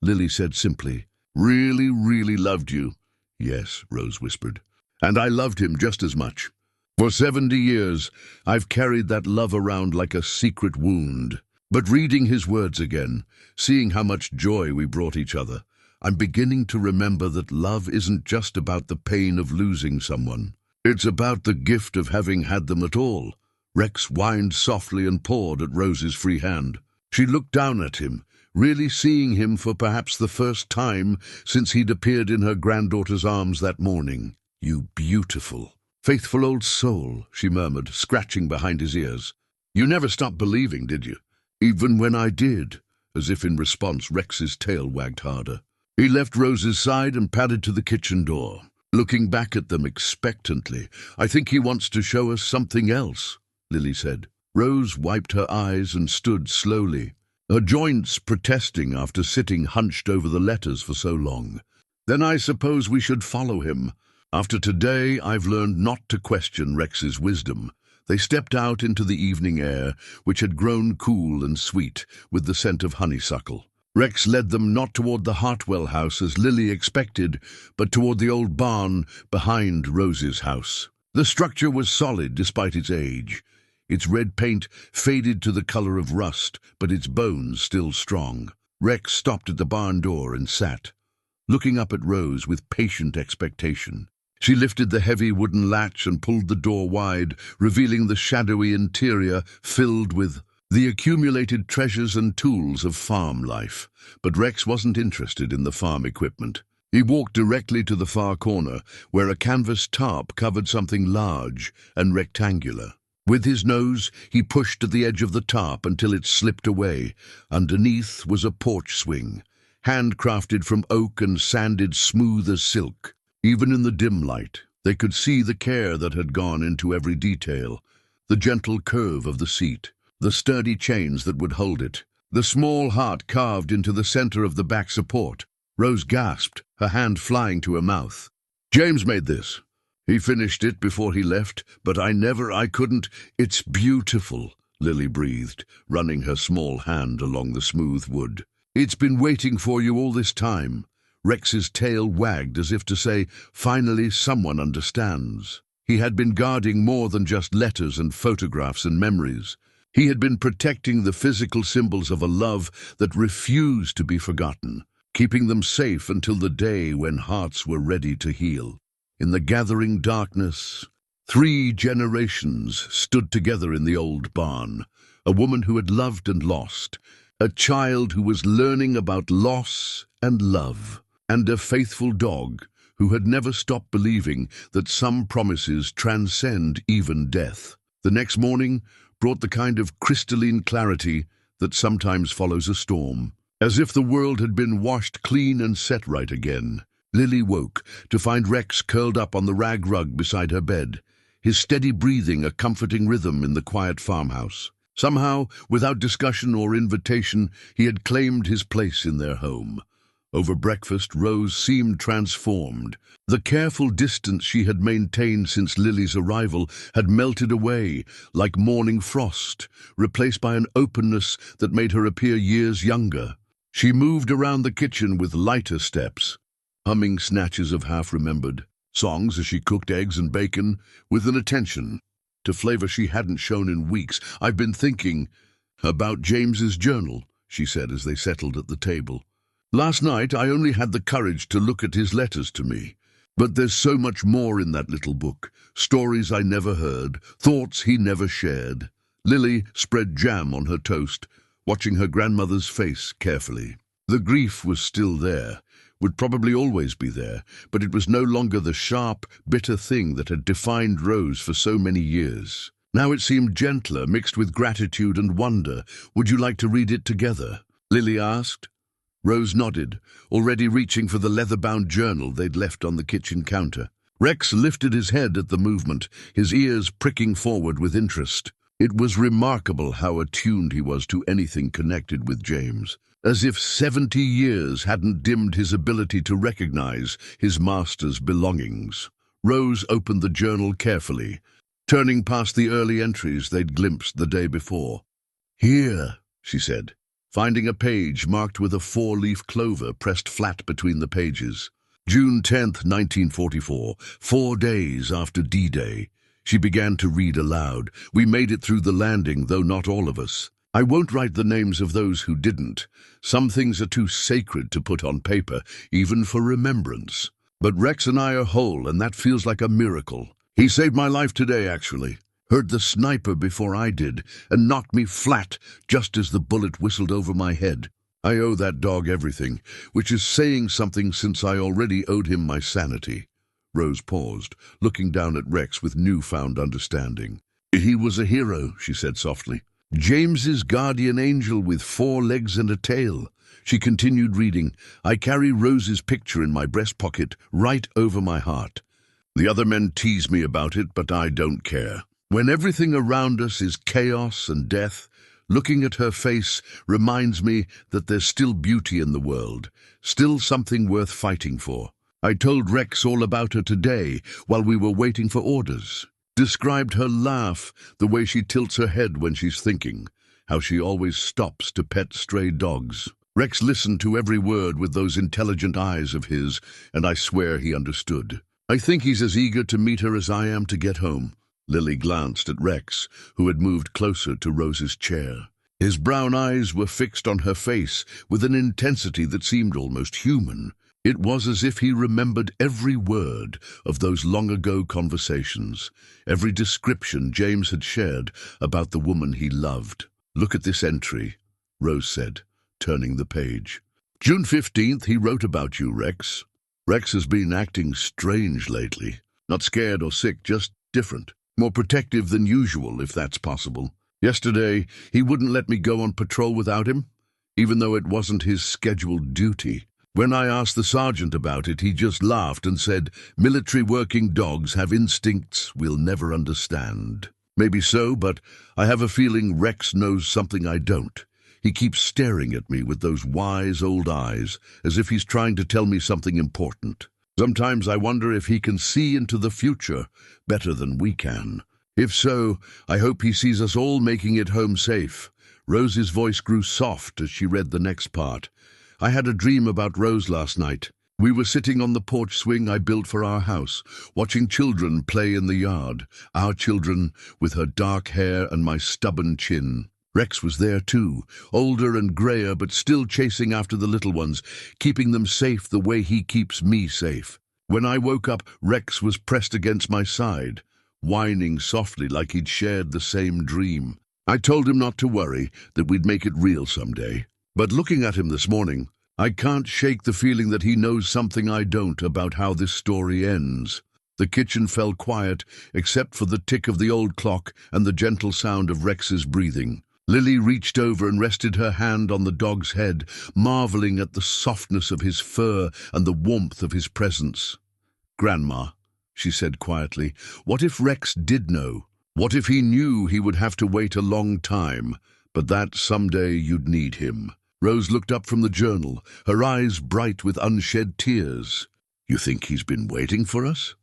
Lily said simply. Really, really loved you. Yes, Rose whispered. And I loved him just as much. For 70 years, I've carried that love around like a secret wound. But reading his words again, seeing how much joy we brought each other, I'm beginning to remember that love isn't just about the pain of losing someone. It's about the gift of having had them at all. Rex whined softly and pawed at Rose's free hand. She looked down at him, really seeing him for perhaps the first time since he'd appeared in her granddaughter's arms that morning. You beautiful, faithful old soul, she murmured, scratching behind his ears. You never stopped believing, did you? Even when I did. As if in response, Rex's tail wagged harder. He left Rose's side and padded to the kitchen door, looking back at them expectantly. I think he wants to show us something else, Lily said. Rose wiped her eyes and stood slowly, her joints protesting after sitting hunched over the letters for so long. Then I suppose we should follow him. After today, I've learned not to question Rex's wisdom. They stepped out into the evening air, which had grown cool and sweet with the scent of honeysuckle. Rex led them not toward the Hartwell house as Lily expected, but toward the old barn behind Rose's house. The structure was solid despite its age. Its red paint faded to the color of rust, but its bones still strong. Rex stopped at the barn door and sat, looking up at Rose with patient expectation. She lifted the heavy wooden latch and pulled the door wide, revealing the shadowy interior filled with the accumulated treasures and tools of farm life. But Rex wasn't interested in the farm equipment. He walked directly to the far corner, where a canvas tarp covered something large and rectangular. With his nose, he pushed at the edge of the tarp until it slipped away. Underneath was a porch swing, handcrafted from oak and sanded smooth as silk. Even in the dim light, they could see the care that had gone into every detail. The gentle curve of the seat, the sturdy chains that would hold it, the small heart carved into the center of the back support. Rose gasped, her hand flying to her mouth. James made this. He finished it before he left, but I couldn't. It's beautiful, Lily breathed, running her small hand along the smooth wood. It's been waiting for you all this time. Rex's tail wagged as if to say, finally someone understands. He had been guarding more than just letters and photographs and memories. He had been protecting the physical symbols of a love that refused to be forgotten, keeping them safe until the day when hearts were ready to heal. In the gathering darkness, 3 generations stood together in the old barn. A woman who had loved and lost, a child who was learning about loss and love, and a faithful dog who had never stopped believing that some promises transcend even death. The next morning brought the kind of crystalline clarity that sometimes follows a storm. As if the world had been washed clean and set right again, Lily woke to find Rex curled up on the rag rug beside her bed, his steady breathing a comforting rhythm in the quiet farmhouse. Somehow, without discussion or invitation, he had claimed his place in their home. Over breakfast, Rose seemed transformed. The careful distance she had maintained since Lily's arrival had melted away like morning frost, replaced by an openness that made her appear years younger. She moved around the kitchen with lighter steps, humming snatches of half-remembered songs as she cooked eggs and bacon with an attention to flavor she hadn't shown in weeks. "I've been thinking about James's journal," she said as they settled at the table. "Last night I only had the courage to look at his letters to me. But there's so much more in that little book. Stories I never heard, thoughts he never shared." Lily spread jam on her toast, watching her grandmother's face carefully. The grief was still there, would probably always be there, but it was no longer the sharp, bitter thing that had defined Rose for so many years. Now it seemed gentler, mixed with gratitude and wonder. "Would you like to read it together?" Lily asked. Rose nodded, already reaching for the leather-bound journal they'd left on the kitchen counter. Rex lifted his head at the movement, his ears pricking forward with interest. It was remarkable how attuned he was to anything connected with James, as if 70 years hadn't dimmed his ability to recognize his master's belongings. Rose opened the journal carefully, turning past the early entries they'd glimpsed the day before. "Here," she said, finding a page marked with a 4-leaf clover pressed flat between the pages. "June 10th, 1944, 4 days after D-Day." She began to read aloud. "We made it through the landing, though not all of us. I won't write the names of those who didn't. Some things are too sacred to put on paper, even for remembrance. But Rex and I are whole, and that feels like a miracle. He saved my life today, actually. Heard the sniper before I did, and knocked me flat just as the bullet whistled over my head. I owe that dog everything, which is saying something since I already owed him my sanity." Rose paused, looking down at Rex with newfound understanding. "He was a hero," she said softly. "James's guardian angel with 4 legs and a tail." She continued reading. "I carry Rose's picture in my breast pocket, right over my heart. The other men tease me about it, but I don't care. When everything around us is chaos and death, looking at her face reminds me that there's still beauty in the world, still something worth fighting for. I told Rex all about her today while we were waiting for orders. Described her laugh, the way she tilts her head when she's thinking, how she always stops to pet stray dogs. Rex listened to every word with those intelligent eyes of his, and I swear he understood. I think he's as eager to meet her as I am to get home." Lily glanced at Rex, who had moved closer to Rose's chair. His brown eyes were fixed on her face with an intensity that seemed almost human. It was as if he remembered every word of those long-ago conversations, every description James had shared about the woman he loved. "Look at this entry," Rose said, turning the page. "June 15th, he wrote about you, Rex. Rex has been acting strange lately. Not scared or sick, just different. More protective than usual, if that's possible. Yesterday, he wouldn't let me go on patrol without him, even though it wasn't his scheduled duty. When I asked the sergeant about it, he just laughed and said, 'Military working dogs have instincts we'll never understand.' Maybe so, but I have a feeling Rex knows something I don't. He keeps staring at me with those wise old eyes, as if he's trying to tell me something important. Sometimes I wonder if he can see into the future better than we can. If so, I hope he sees us all making it home safe." Rose's voice grew soft as she read the next part. "I had a dream about Rose last night. We were sitting on the porch swing I built for our house, watching children play in the yard. Our children, with her dark hair and my stubborn chin. Rex was there too, older and grayer, but still chasing after the little ones, keeping them safe the way he keeps me safe. When I woke up, Rex was pressed against my side, whining softly like he'd shared the same dream. I told him not to worry, that we'd make it real someday. But looking at him this morning, I can't shake the feeling that he knows something I don't about how this story ends." The kitchen fell quiet, except for the tick of the old clock and the gentle sound of Rex's breathing. Lily reached over and rested her hand on the dog's head, marveling at the softness of his fur and the warmth of his presence. "Grandma," she said quietly, "what if Rex did know? What if he knew he would have to wait a long time, but that someday you'd need him?" Rose looked up from the journal, her eyes bright with unshed tears. "You think he's been waiting for us?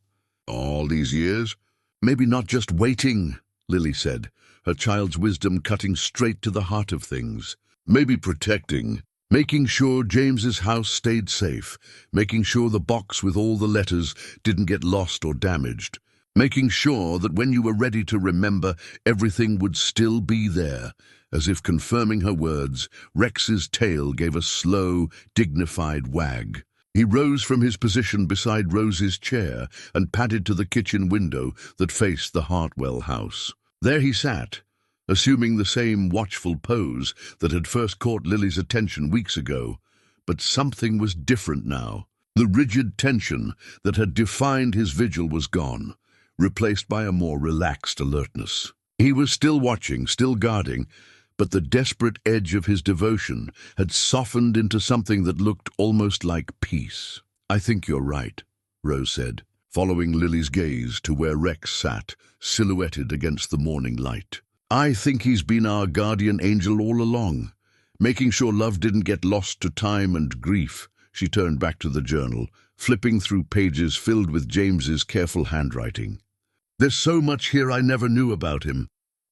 All these years?" "Maybe not just waiting," Lily said, her child's wisdom cutting straight to the heart of things. "Maybe protecting, making sure James's house stayed safe, making sure the box with all the letters didn't get lost or damaged. making sure that when you were ready to remember, everything would still be there. As if confirming her words, Rex's tail gave a slow, dignified wag. He rose from his position beside Rose's chair and padded to the kitchen window that faced the Hartwell house. There he sat, assuming the same watchful pose that had first caught Lily's attention weeks ago. But something was different now. The rigid tension that had defined his vigil was gone, replaced by a more relaxed alertness. He was still watching, still guarding, but the desperate edge of his devotion had softened into something that looked almost like peace. "I think you're right," Rose said, following Lily's gaze to where Rex sat, silhouetted against the morning light. "I think he's been our guardian angel all along, making sure love didn't get lost to time and grief." She turned back to the journal, flipping through pages filled with James's careful handwriting. "There's so much here I never knew about him.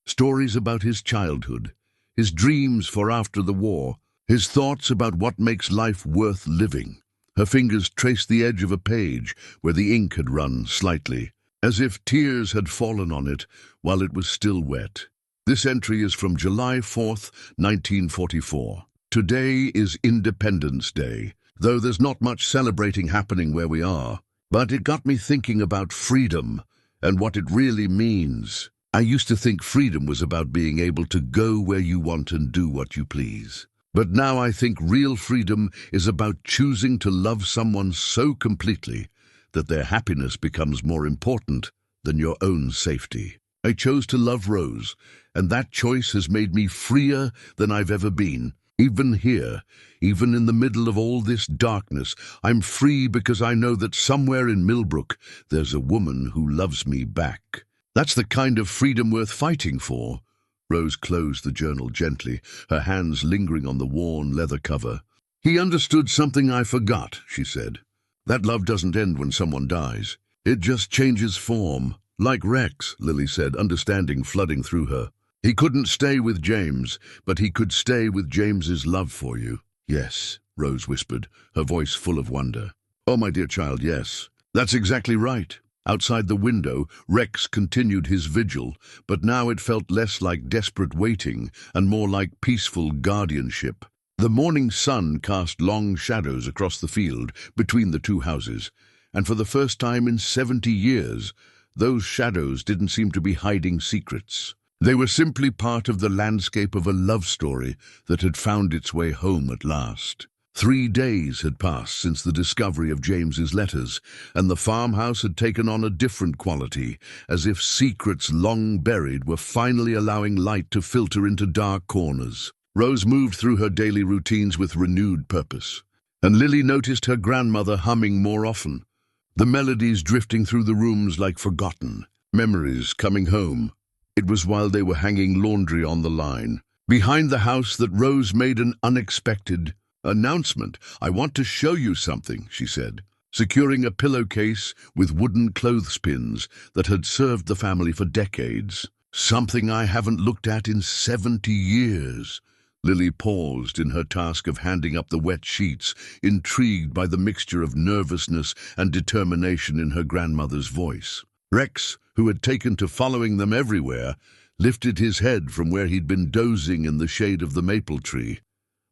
Stories about his childhood, his dreams for after the war, his thoughts about what makes life worth living." Her fingers traced the edge of a page where the ink had run slightly, as if tears had fallen on it while it was still wet. This entry is from July 4th, 1944. "Today is Independence Day, though there's not much celebrating happening where we are. But it got me thinking about freedom and what it really means. I used to think freedom was about being able to go where you want and do what you please. But now I think real freedom is about choosing to love someone so completely that their happiness becomes more important than your own safety. I chose to love Rose, and that choice has made me freer than I've ever been. Even here, even in the middle of all this darkness, I'm free because I know that somewhere in Millbrook there's a woman who loves me back. That's the kind of freedom worth fighting for." Rose closed the journal gently, her hands lingering on the worn leather cover. "He understood something I forgot," she said. "That love doesn't end when someone dies. It just changes form. Like Rex," Lily said, understanding flooding through her. "He couldn't stay with James, but he could stay with James's love for you." "Yes," Rose whispered, her voice full of wonder. "Oh, my dear child, yes. That's exactly right." Outside the window, Rex continued his vigil, but now it felt less like desperate waiting and more like peaceful guardianship. The morning sun cast long shadows across the field between the two houses, and for the first time in 70 years, those shadows didn't seem to be hiding secrets. They were simply part of the landscape of a love story that had found its way home at last. 3 days had passed since the discovery of James's letters, and the farmhouse had taken on a different quality, as if secrets long buried were finally allowing light to filter into dark corners. Rose moved through her daily routines with renewed purpose, and Lily noticed her grandmother humming more often, the melodies drifting through the rooms like forgotten memories coming home. It was while they were hanging laundry on the line behind the house that Rose made an unexpected announcement. "I want to show you something," she said, securing a pillowcase with wooden clothespins that had served the family for decades. "Something I haven't looked at in 70 years. Lily paused in her task of handing up the wet sheets, intrigued by the mixture of nervousness and determination in her grandmother's voice. Rex, who had taken to following them everywhere, lifted his head from where he'd been dozing in the shade of the maple tree.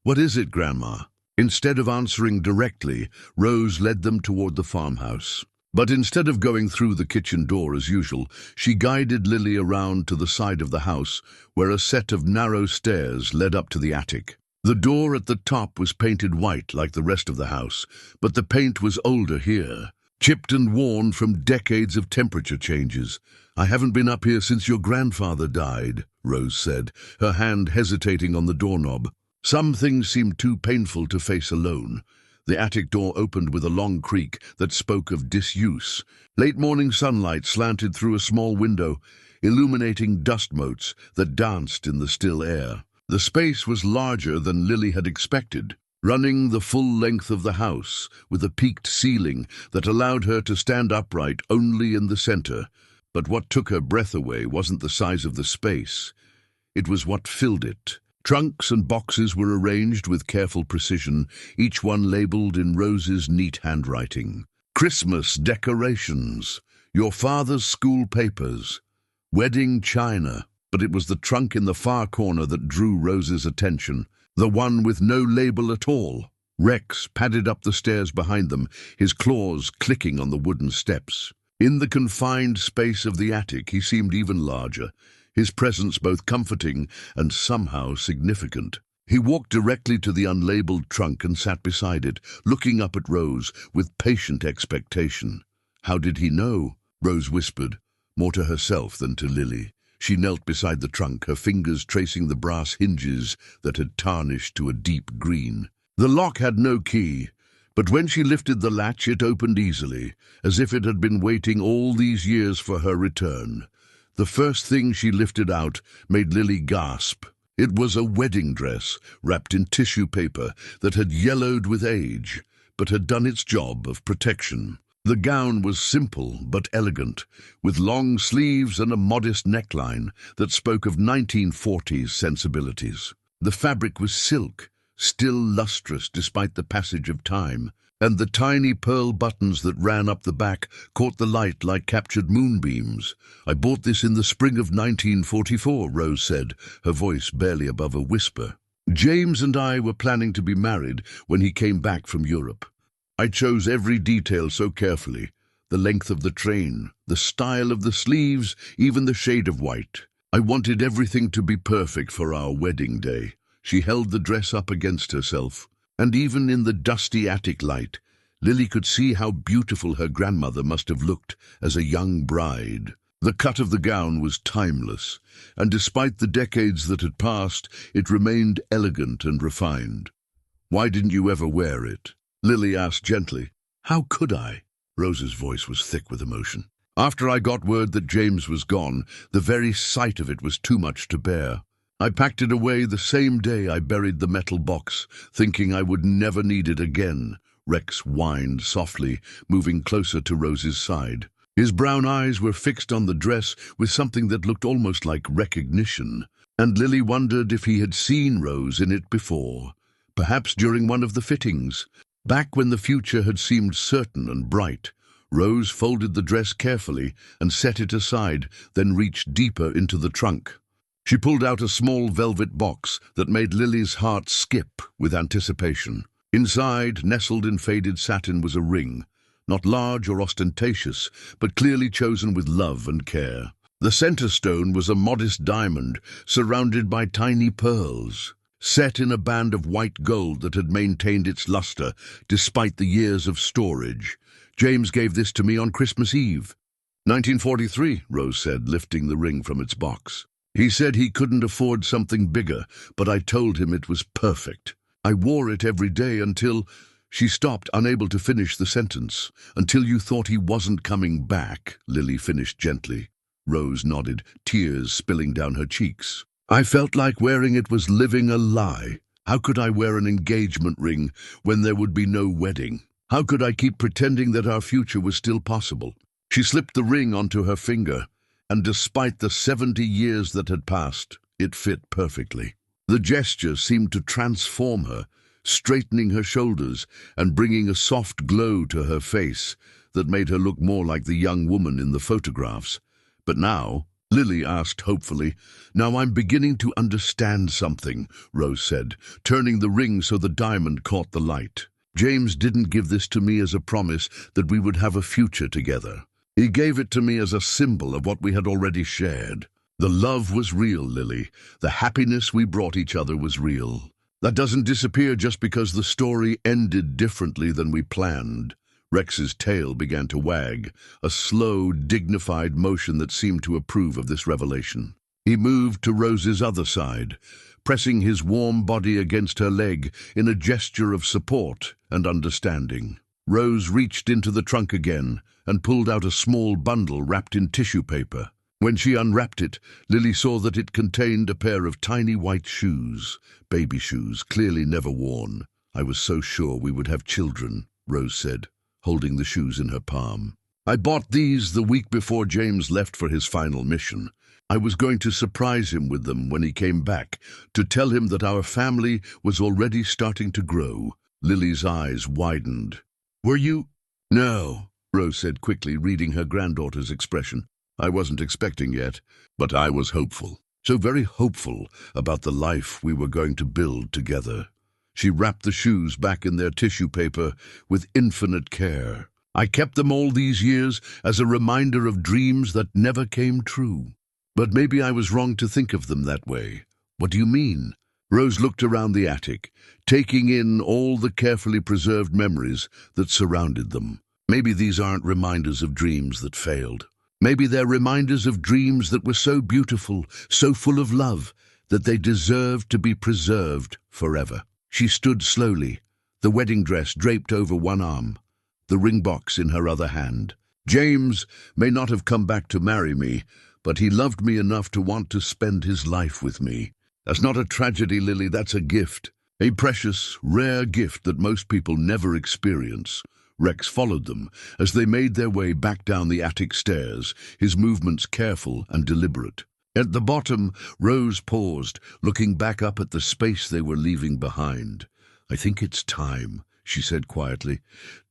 "What is it, Grandma?" Instead of answering directly, Rose led them toward the farmhouse. But instead of going through the kitchen door as usual, she guided Lily around to the side of the house, where a set of narrow stairs led up to the attic. The door at the top was painted white like the rest of the house, but the paint was older here, chipped and worn from decades of temperature changes. "I haven't been up here since your grandfather died," Rose said, her hand hesitating on the doorknob. Some things seemed too painful to face alone. The attic door opened with a long creak that spoke of disuse. Late morning sunlight slanted through a small window, illuminating dust motes that danced in the still air. The space was larger than Lily had expected, running the full length of the house, with a peaked ceiling that allowed her to stand upright only in the center. But what took her breath away wasn't the size of the space. It was what filled it. Trunks and boxes were arranged with careful precision, each one labeled in Rose's neat handwriting. "Christmas decorations," Your father's school papers. Wedding china. But it was the trunk in the far corner that drew Rose's attention, the one with no label at all. Rex padded up the stairs behind them, his claws clicking on the wooden steps. In the confined space of the attic, he seemed even larger, his presence both comforting and somehow significant. He walked directly to the unlabeled trunk and sat beside it, looking up at Rose with patient expectation. "How did he know?" Rose whispered, more to herself than to Lily. She knelt beside the trunk, her fingers tracing the brass hinges that had tarnished to a deep green. The lock had no key, but when she lifted the latch it opened easily, as if it had been waiting all these years for her return. The first thing she lifted out made Lily gasp. It was a wedding dress, wrapped in tissue paper that had yellowed with age, but had done its job of protection. The gown was simple but elegant, with long sleeves and a modest neckline that spoke of 1940s sensibilities. The fabric was silk, still lustrous despite the passage of time, and the tiny pearl buttons that ran up the back caught the light like captured moonbeams. "I bought this in the spring of 1944, Rose said, her voice barely above a whisper. "James and I were planning to be married when he came back from Europe. I chose every detail so carefully, the length of the train, the style of the sleeves, even the shade of white. I wanted everything to be perfect for our wedding day." She held the dress up against herself, and even in the dusty attic light, Lily could see how beautiful her grandmother must have looked as a young bride. The cut of the gown was timeless, and despite the decades that had passed, it remained elegant and refined. "Why didn't you ever wear it?" Lily asked gently. "How could I?" Rose's voice was thick with emotion. "After I got word that James was gone, the very sight of it was too much to bear. I packed it away the same day I buried the metal box, thinking I would never need it again." Rex whined softly, moving closer to Rose's side. His brown eyes were fixed on the dress with something that looked almost like recognition, and Lily wondered if he had seen Rose in it before, perhaps during one of the fittings. Back when the future had seemed certain and bright, Rose folded the dress carefully and set it aside, then reached deeper into the trunk. She pulled out a small velvet box that made Lily's heart skip with anticipation. Inside, nestled in faded satin, was a ring, not large or ostentatious, but clearly chosen with love and care. The center stone was a modest diamond, surrounded by tiny pearls, set in a band of white gold that had maintained its luster despite the years of storage. "James gave this to me on Christmas Eve." 1943, Rose said, lifting the ring from its box. "He said he couldn't afford something bigger, but I told him it was perfect. I wore it every day until—" She stopped, unable to finish the sentence. "Until you thought he wasn't coming back," Lily finished gently. Rose nodded, tears spilling down her cheeks. "I felt like wearing it was living a lie. How could I wear an engagement ring when there would be no wedding? How could I keep pretending that our future was still possible?" She slipped the ring onto her finger, and despite the 70 years that had passed, it fit perfectly. The gesture seemed to transform her, straightening her shoulders and bringing a soft glow to her face that made her look more like the young woman in the photographs. "But now," Lily asked hopefully, "now I'm beginning to understand something," Rose said, turning the ring so the diamond caught the light. "James didn't give this to me as a promise that we would have a future together. He gave it to me as a symbol of what we had already shared. The love was real, Lily. The happiness we brought each other was real. That doesn't disappear just because the story ended differently than we planned." Rex's tail began to wag, a slow, dignified motion that seemed to approve of this revelation. He moved to Rose's other side, pressing his warm body against her leg in a gesture of support and understanding. Rose reached into the trunk again and pulled out a small bundle wrapped in tissue paper. When she unwrapped it, Lily saw that it contained a pair of tiny white shoes, baby shoes, clearly never worn. "I was so sure we would have children," Rose said, holding the shoes in her palm. "I bought these the week before James left for his final mission. I was going to surprise him with them when he came back, to tell him that our family was already starting to grow." Lily's eyes widened. "Were you—" "No, Rose said quickly, reading her granddaughter's expression. I wasn't expecting yet, but I was hopeful. So very hopeful about the life we were going to build together. She wrapped the shoes back in their tissue paper with infinite care. I kept them all these years as a reminder of dreams that never came true. But maybe I was wrong to think of them that way. What do you mean? Rose looked around the attic, taking in all the carefully preserved memories that surrounded them. Maybe these aren't reminders of dreams that failed. Maybe they're reminders of dreams that were so beautiful, so full of love, that they deserved to be preserved forever. She stood slowly, the wedding dress draped over one arm, the ring box in her other hand. James may not have come back to marry me, but he loved me enough to want to spend his life with me. That's not a tragedy, Lily, that's a gift. A precious, rare gift that most people never experience. Rex followed them as they made their way back down the attic stairs, his movements careful and deliberate. At the bottom, Rose paused, looking back up at the space they were leaving behind. I think it's time, she said quietly.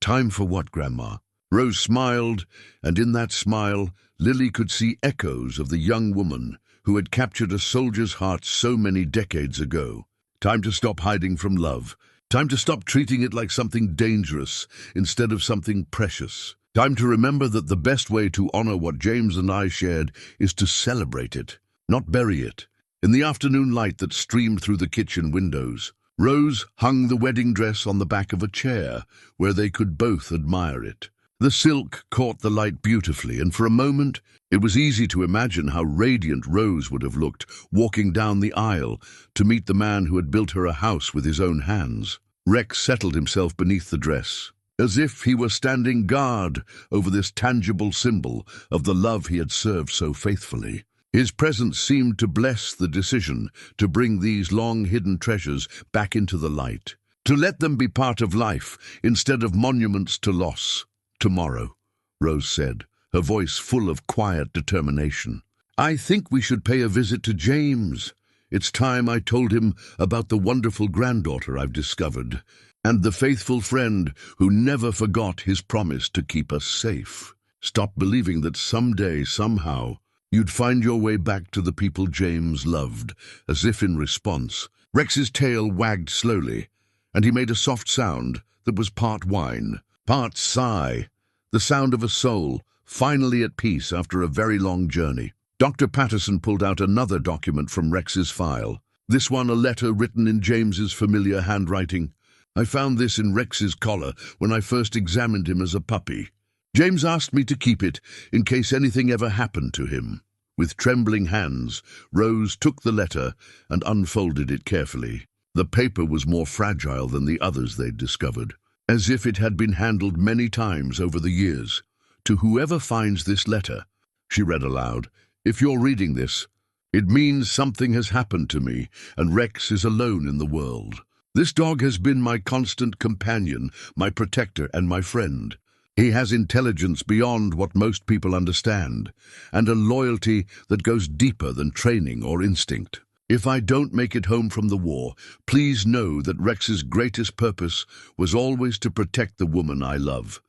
Time for what, Grandma? Rose smiled, and in that smile, Lily could see echoes of the young woman who had captured a soldier's heart so many decades ago. Time to stop hiding from love. Time to stop treating it like something dangerous instead of something precious. Time to remember that the best way to honor what James and I shared is to celebrate it, not bury it. In the afternoon light that streamed through the kitchen windows, Rose hung the wedding dress on the back of a chair where they could both admire it. The silk caught the light beautifully, and for a moment it was easy to imagine how radiant Rose would have looked walking down the aisle to meet the man who had built her a house with his own hands. Rex settled himself beneath the dress, as if he were standing guard over this tangible symbol of the love he had served so faithfully. His presence seemed to bless the decision to bring these long-hidden treasures back into the light, to let them be part of life instead of monuments to loss. Tomorrow, Rose said, her voice full of quiet determination. I think we should pay a visit to James. It's time I told him about the wonderful granddaughter I've discovered, and the faithful friend who never forgot his promise to keep us safe. Stop believing that someday, somehow, you'd find your way back to the people James loved, as if in response. Rex's tail wagged slowly, and he made a soft sound that was part whine, part sigh, the sound of a soul finally at peace after a very long journey. Dr. Patterson pulled out another document from Rex's file, this one a letter written in James's familiar handwriting. I found this in Rex's collar when I first examined him as a puppy. James asked me to keep it in case anything ever happened to him. With trembling hands, Rose took the letter and unfolded it carefully. The paper was more fragile than the others they'd discovered, as if it had been handled many times over the years. To whoever finds this letter, she read aloud, if you're reading this, it means something has happened to me and Rex is alone in the world. This dog has been my constant companion, my protector and my friend. He has intelligence beyond what most people understand, and a loyalty that goes deeper than training or instinct. If I don't make it home from the war, please know that Rex's greatest purpose was always to protect the woman I love,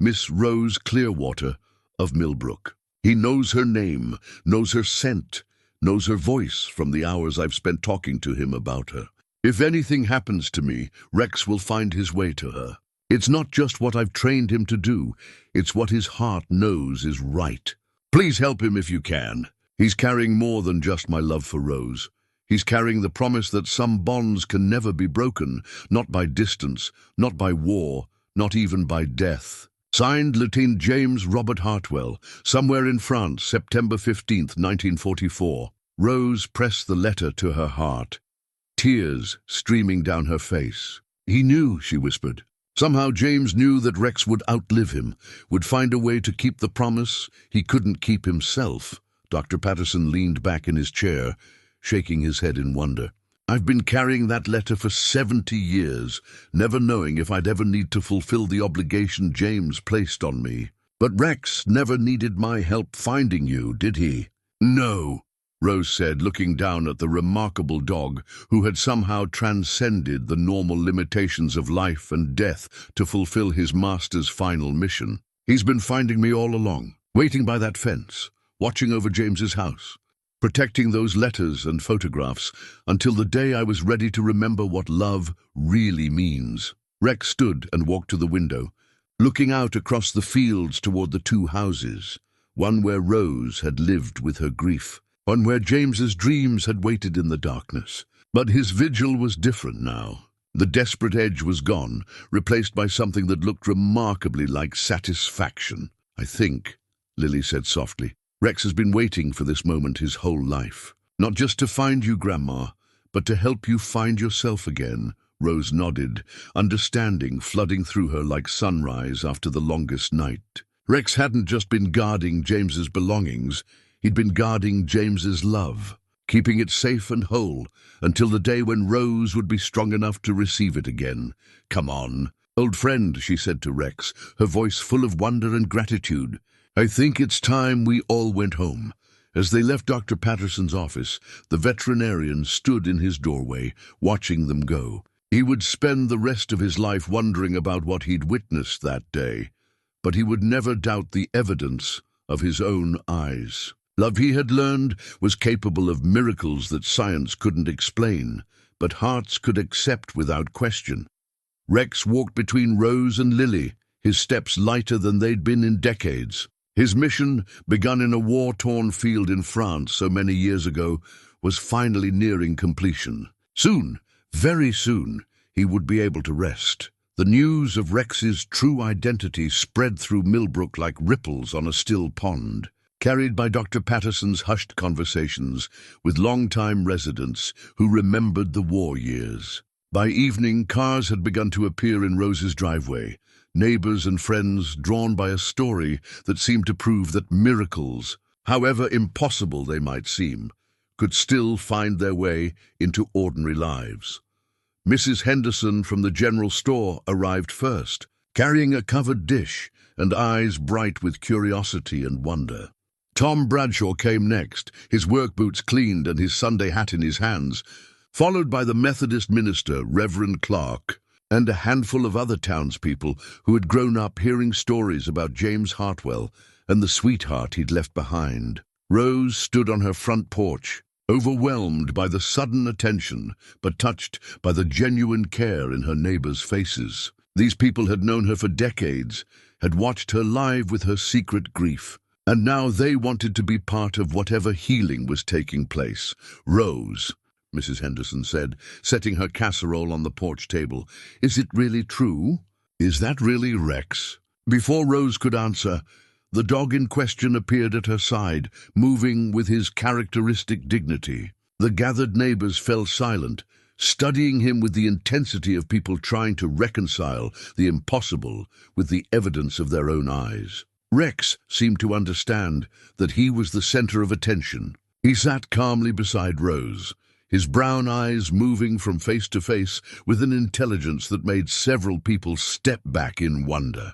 Miss Rose Clearwater of Millbrook. He knows her name, knows her scent, knows her voice from the hours I've spent talking to him about her. If anything happens to me, Rex will find his way to her. It's not just what I've trained him to do, it's what his heart knows is right. Please help him if you can. He's carrying more than just my love for Rose. He's carrying the promise that some bonds can never be broken, not by distance, not by war, not even by death. Signed, Lieutenant James Robert Hartwell, somewhere in France, September 15th, 1944. Rose pressed the letter to her heart, tears streaming down her face. He knew, she whispered. Somehow James knew that Rex would outlive him, would find a way to keep the promise he couldn't keep himself. Dr. Patterson leaned back in his chair, shaking his head in wonder. I've been carrying that letter for 70 years, never knowing if I'd ever need to fulfill the obligation James placed on me. But Rex never needed my help finding you, did he? No, Rose said, looking down at the remarkable dog who had somehow transcended the normal limitations of life and death to fulfill his master's final mission. He's been finding me all along, waiting by that fence, watching over James's house, protecting those letters and photographs until the day I was ready to remember what love really means. Rex stood and walked to the window, looking out across the fields toward the two houses, one where Rose had lived with her grief, one where James's dreams had waited in the darkness. But his vigil was different now. The desperate edge was gone, replaced by something that looked remarkably like satisfaction. "I think," Lily said softly, "Rex has been waiting for this moment his whole life. Not just to find you, Grandma, but to help you find yourself again." Rose nodded, understanding flooding through her like sunrise after the longest night. Rex hadn't just been guarding James's belongings, he'd been guarding James's love, keeping it safe and whole until the day when Rose would be strong enough to receive it again. "Come on, old friend," she said to Rex, her voice full of wonder and gratitude. "I think it's time we all went home." As they left Dr. Patterson's office, the veterinarian stood in his doorway, watching them go. He would spend the rest of his life wondering about what he'd witnessed that day, but he would never doubt the evidence of his own eyes. Love, he had learned, was capable of miracles that science couldn't explain, but hearts could accept without question. Rex walked between Rose and Lily, his steps lighter than they'd been in decades. His mission, begun in a war-torn field in France so many years ago, was finally nearing completion. Soon, very soon, he would be able to rest. The news of Rex's true identity spread through Millbrook like ripples on a still pond, carried by Dr. Patterson's hushed conversations with long-time residents who remembered the war years. By evening, cars had begun to appear in Rose's driveway, neighbors and friends drawn by a story that seemed to prove that miracles, however impossible they might seem, could still find their way into ordinary lives. Mrs. Henderson from the general store arrived first, carrying a covered dish and eyes bright with curiosity and wonder. Tom Bradshaw came next, his work boots cleaned and his Sunday hat in his hands, followed by the Methodist minister, Reverend Clark, and a handful of other townspeople who had grown up hearing stories about James Hartwell and the sweetheart he'd left behind. Rose stood on her front porch, overwhelmed by the sudden attention, but touched by the genuine care in her neighbors' faces. These people had known her for decades, had watched her live with her secret grief, and now they wanted to be part of whatever healing was taking place. "Rose," Mrs. Henderson said, setting her casserole on the porch table, "is it really true? Is that really Rex?" Before Rose could answer, the dog in question appeared at her side, moving with his characteristic dignity. The gathered neighbors fell silent, studying him with the intensity of people trying to reconcile the impossible with the evidence of their own eyes. Rex seemed to understand that he was the center of attention. He sat calmly beside Rose, his brown eyes moving from face to face with an intelligence that made several people step back in wonder.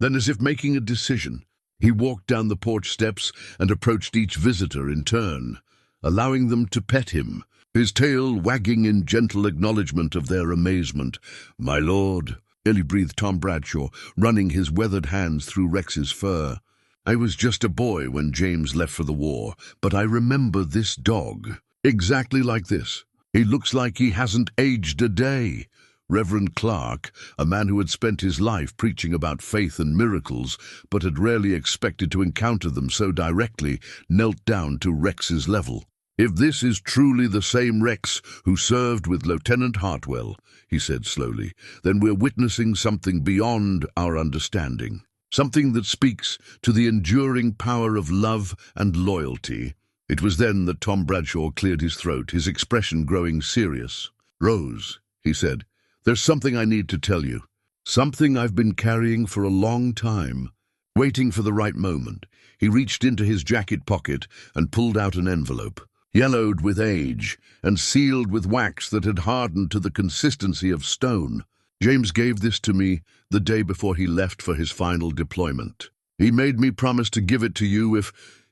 Then, as if making a decision, he walked down the porch steps and approached each visitor in turn, allowing them to pet him, his tail wagging in gentle acknowledgement of their amazement. "My lord," Illy breathed Tom Bradshaw, running his weathered hands through Rex's fur. "I was just a boy when James left for the war, but I remember this dog. Exactly like this. He looks like he hasn't aged a day." Reverend Clark, a man who had spent his life preaching about faith and miracles, but had rarely expected to encounter them so directly, knelt down to Rex's level. "If this is truly the same Rex who served with Lieutenant Hartwell," he said slowly, "then we're witnessing something beyond our understanding. Something that speaks to the enduring power of love and loyalty." It was then that Tom Bradshaw cleared his throat, his expression growing serious. "Rose," he said, "there's something I need to tell you. Something I've been carrying for a long time." Waiting for the right moment, he reached into his jacket pocket and pulled out an envelope, yellowed with age and sealed with wax that had hardened to the consistency of stone. "James gave this to me the day before he left for his final deployment. He made me promise to give it to you if—"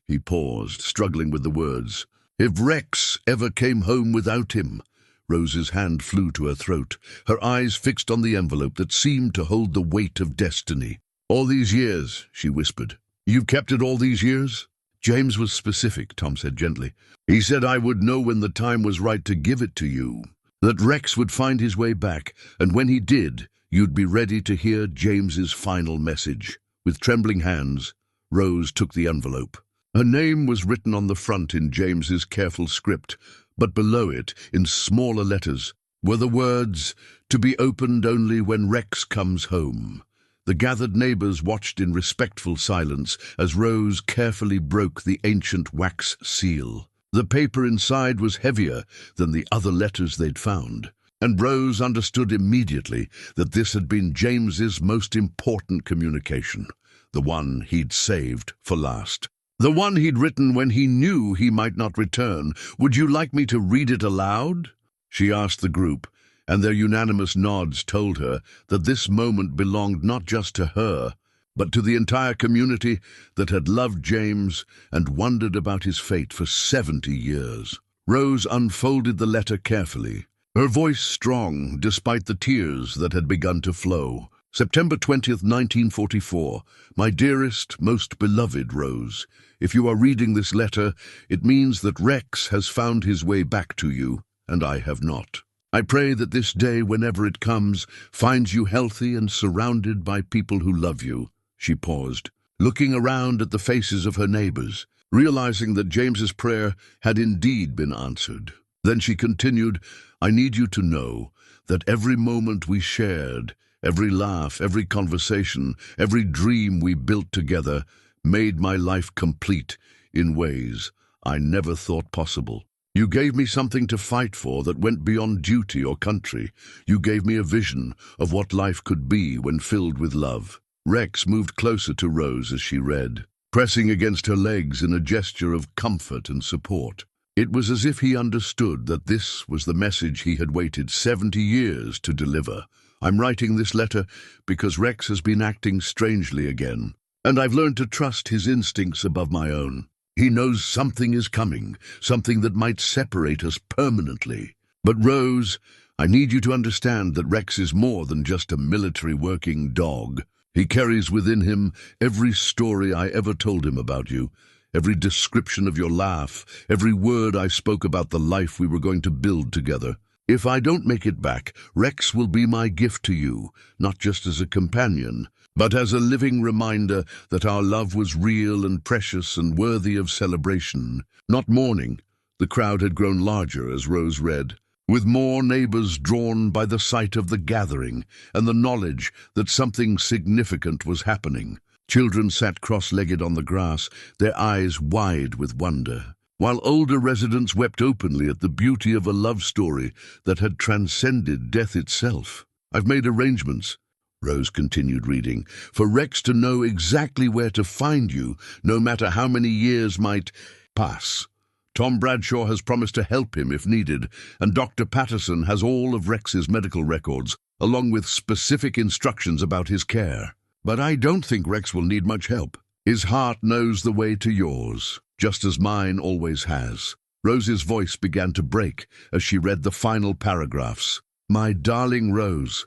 He paused, struggling with the words. "If Rex ever came home without him." Rose's hand flew to her throat, her eyes fixed on the envelope that seemed to hold the weight of destiny. "All these years," she whispered. "You've kept it all these years?" "James was specific," Tom said gently. "He said I would know when the time was right to give it to you, that Rex would find his way back, and when he did, you'd be ready to hear James's final message." With trembling hands, Rose took the envelope. Her name was written on the front in James's careful script, but below it, in smaller letters, were the words, "To be opened only when Rex comes home." The gathered neighbors watched in respectful silence as Rose carefully broke the ancient wax seal. The paper inside was heavier than the other letters they'd found, and Rose understood immediately that this had been James's most important communication, the one he'd saved for last. The one he'd written when he knew he might not return. "Would you like me to read it aloud?" she asked the group, and their unanimous nods told her that this moment belonged not just to her, but to the entire community that had loved James and wondered about his fate for 70 years. Rose unfolded the letter carefully, her voice strong despite the tears that had begun to flow. "September 20th, 1944. My dearest, most beloved Rose, if you are reading this letter, it means that Rex has found his way back to you, and I have not. I pray that this day, whenever it comes, finds you healthy and surrounded by people who love you." She paused, looking around at the faces of her neighbors, realizing that James's prayer had indeed been answered. Then she continued, "I need you to know that every moment we shared, every laugh, every conversation, every dream we built together made my life complete in ways I never thought possible. You gave me something to fight for that went beyond duty or country. You gave me a vision of what life could be when filled with love." Rex moved closer to Rose as she read, pressing against her legs in a gesture of comfort and support. It was as if he understood that this was the message he had waited 70 years to deliver. "I'm writing this letter because Rex has been acting strangely again, and I've learned to trust his instincts above my own. He knows something is coming, something that might separate us permanently. But Rose, I need you to understand that Rex is more than just a military working dog. He carries within him every story I ever told him about you, every description of your laugh, every word I spoke about the life we were going to build together. If I don't make it back, Rex will be my gift to you, not just as a companion, but as a living reminder that our love was real and precious and worthy of celebration, not mourning." The crowd had grown larger as Rose read, with more neighbors drawn by the sight of the gathering and the knowledge that something significant was happening. Children sat cross-legged on the grass, their eyes wide with wonder, while older residents wept openly at the beauty of a love story that had transcended death itself. "I've made arrangements," Rose continued reading, "for Rex to know exactly where to find you, no matter how many years might pass. Tom Bradshaw has promised to help him if needed, and Dr. Patterson has all of Rex's medical records, along with specific instructions about his care. But I don't think Rex will need much help. His heart knows the way to yours, just as mine always has." Rose's voice began to break as she read the final paragraphs. "My darling Rose,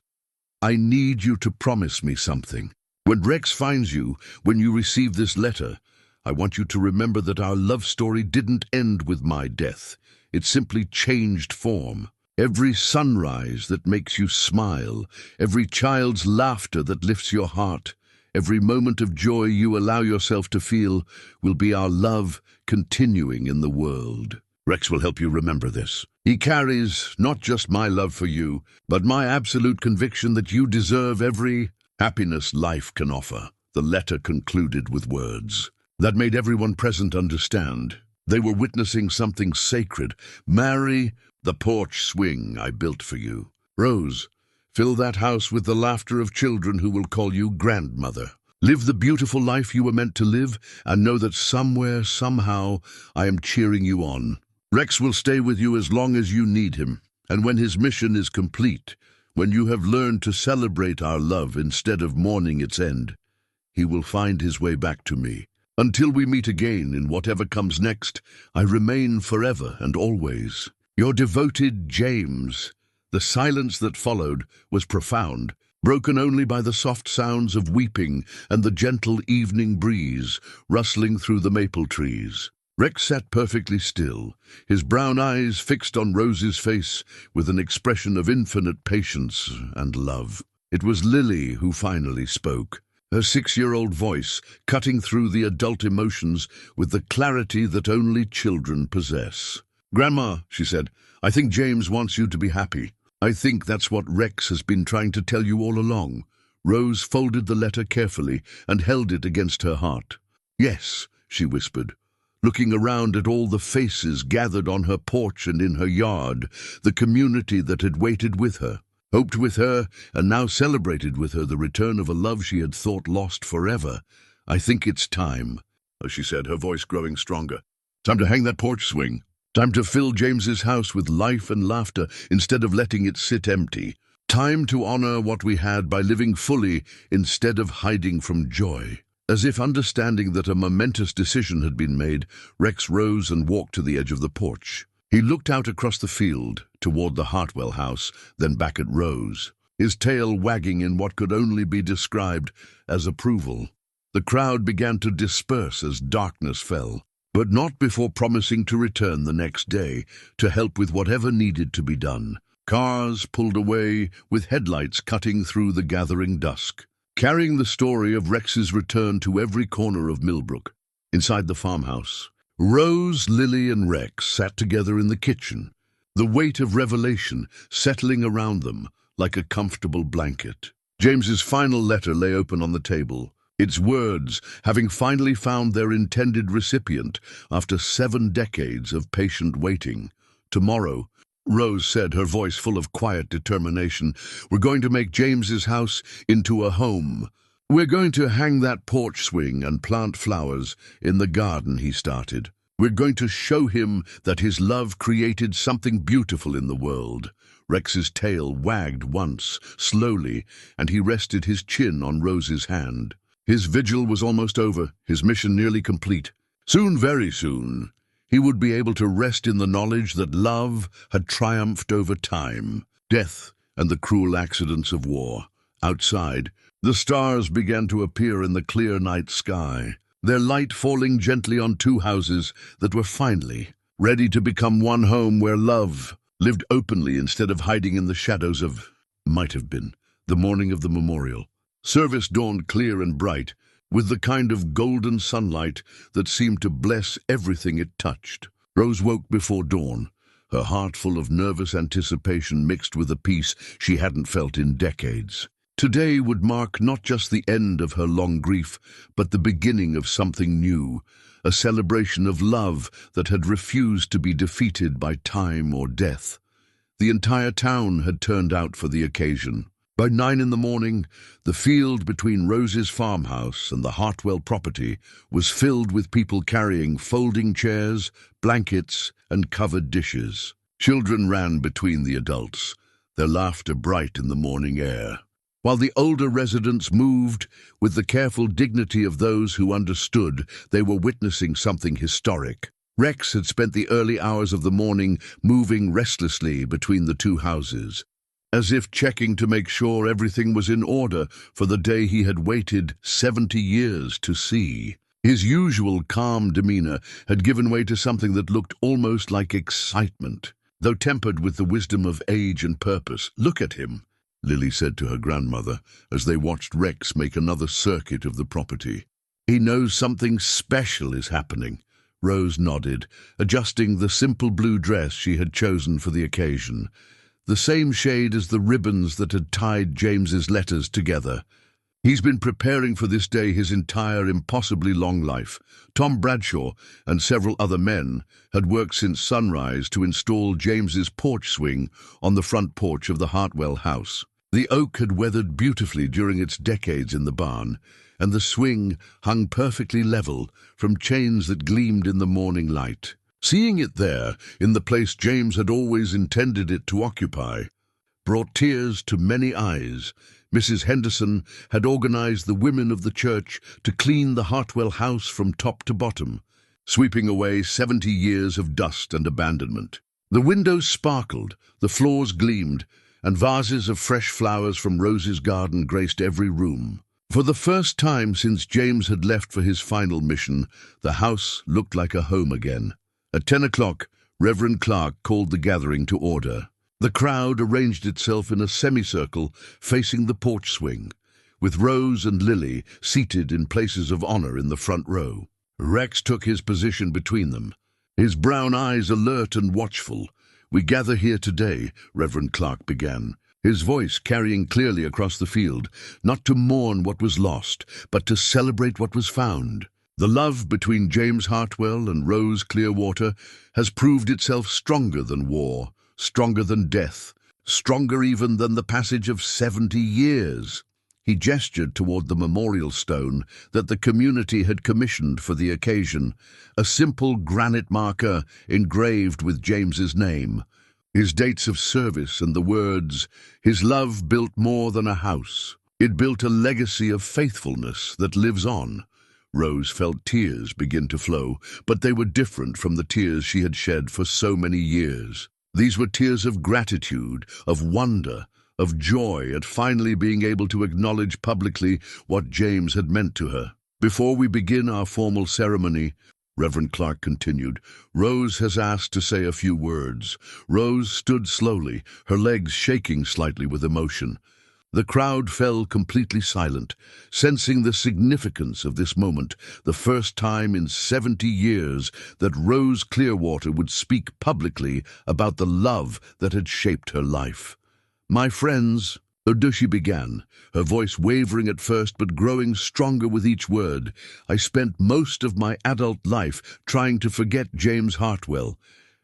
I need you to promise me something. When Rex finds you, when you receive this letter, I want you to remember that our love story didn't end with my death. It simply changed form. Every sunrise that makes you smile, every child's laughter that lifts your heart, every moment of joy you allow yourself to feel will be our love continuing in the world. Rex will help you remember this. He carries not just my love for you, but my absolute conviction that you deserve every happiness life can offer." The letter concluded with words that made everyone present understand. They were witnessing something sacred. "Marry the porch swing I built for you. Rose, fill that house with the laughter of children who will call you grandmother. Live the beautiful life you were meant to live, and know that somewhere, somehow, I am cheering you on. Rex will stay with you as long as you need him, and when his mission is complete, when you have learned to celebrate our love instead of mourning its end, he will find his way back to me. Until we meet again in whatever comes next, I remain forever and always your devoted James." The silence that followed was profound, broken only by the soft sounds of weeping and the gentle evening breeze rustling through the maple trees. Rex sat perfectly still, his brown eyes fixed on Rose's face with an expression of infinite patience and love. It was Lily who finally spoke, her 6-year-old voice cutting through the adult emotions with the clarity that only children possess. "Grandma," she said, "I think James wants you to be happy. I think that's what Rex has been trying to tell you all along." Rose folded the letter carefully and held it against her heart. "Yes," she whispered, looking around at all the faces gathered on her porch and in her yard, the community that had waited with her, hoped with her, and now celebrated with her the return of a love she had thought lost forever. "I think it's time," she said, her voice growing stronger. "Time to hang that porch swing. Time to fill James's house with life and laughter instead of letting it sit empty. Time to honor what we had by living fully instead of hiding from joy." As if understanding that a momentous decision had been made, Rex rose and walked to the edge of the porch. He looked out across the field, toward the Hartwell house, then back at Rose, his tail wagging in what could only be described as approval. The crowd began to disperse as darkness fell, but not before promising to return the next day to help with whatever needed to be done. Cars pulled away, with headlights cutting through the gathering dusk, carrying the story of Rex's return to every corner of Millbrook. Inside the farmhouse, Rose, Lily, and Rex sat together in the kitchen, the weight of revelation settling around them like a comfortable blanket. James's final letter lay open on the table, its words having finally found their intended recipient after 7 decades of patient waiting. "Tomorrow," Rose said, her voice full of quiet determination, "we're going to make James's house into a home. We're going to hang that porch swing and plant flowers in the garden he started. We're going to show him that his love created something beautiful in the world." Rex's tail wagged once, slowly, and he rested his chin on Rose's hand. His vigil was almost over, his mission nearly complete. Soon, very soon, he would be able to rest in the knowledge that love had triumphed over time, death, and the cruel accidents of war. Outside, the stars began to appear in the clear night sky, their light falling gently on 2 houses that were finally ready to become one home where love lived openly instead of hiding in the shadows of, might have been, the morning of the memorial. Service dawned clear and bright, with the kind of golden sunlight that seemed to bless everything it touched. Rose woke before dawn, her heart full of nervous anticipation mixed with a peace she hadn't felt in decades. Today would mark not just the end of her long grief, but the beginning of something new, a celebration of love that had refused to be defeated by time or death. The entire town had turned out for the occasion. By 9 in the morning, the field between Rose's farmhouse and the Hartwell property was filled with people carrying folding chairs, blankets, and covered dishes. Children ran between the adults, their laughter bright in the morning air, while the older residents moved with the careful dignity of those who understood they were witnessing something historic. Rex had spent the early hours of the morning moving restlessly between the 2 houses, as if checking to make sure everything was in order for the day he had waited 70 years to see. His usual calm demeanor had given way to something that looked almost like excitement, though tempered with the wisdom of age and purpose. "Look at him," Lily said to her grandmother as they watched Rex make another circuit of the property. "He knows something special is happening." Rose nodded, adjusting the simple blue dress she had chosen for the occasion, the same shade as the ribbons that had tied James's letters together. He's been preparing for this day his entire impossibly long life. Tom Bradshaw and several other men had worked since sunrise to install James's porch swing on the front porch of the Hartwell house. The oak had weathered beautifully during its decades in the barn, and the swing hung perfectly level from chains that gleamed in the morning light. Seeing it there, in the place James had always intended it to occupy, brought tears to many eyes. Mrs. Henderson had organized the women of the church to clean the Hartwell house from top to bottom, sweeping away 70 years of dust and abandonment. The windows sparkled, the floors gleamed, and vases of fresh flowers from Rose's garden graced every room. For the first time since James had left for his final mission, the house looked like a home again. At 10 o'clock, Reverend Clark called the gathering to order. The crowd arranged itself in a semicircle facing the porch swing, with Rose and Lily seated in places of honor in the front row. Rex took his position between them, his brown eyes alert and watchful. "We gather here today," Reverend Clark began, his voice carrying clearly across the field, "not to mourn what was lost, but to celebrate what was found. The love between James Hartwell and Rose Clearwater has proved itself stronger than war, stronger than death, stronger even than the passage of 70 years. He gestured toward the memorial stone that the community had commissioned for the occasion, a simple granite marker engraved with James's name, his dates of service, and the words, "His love built more than a house. It built a legacy of faithfulness that lives on." Rose felt tears begin to flow, but they were different from the tears she had shed for so many years. These were tears of gratitude, of wonder, of joy at finally being able to acknowledge publicly what James had meant to her. "Before we begin our formal ceremony," Reverend Clark continued, "Rose has asked to say a few words." Rose stood slowly, her legs shaking slightly with emotion. The crowd fell completely silent, sensing the significance of this moment, the first time in 70 years that Rose Clearwater would speak publicly about the love that had shaped her life. "My friends," she began, her voice wavering at first but growing stronger with each word, "I spent most of my adult life trying to forget James Hartwell.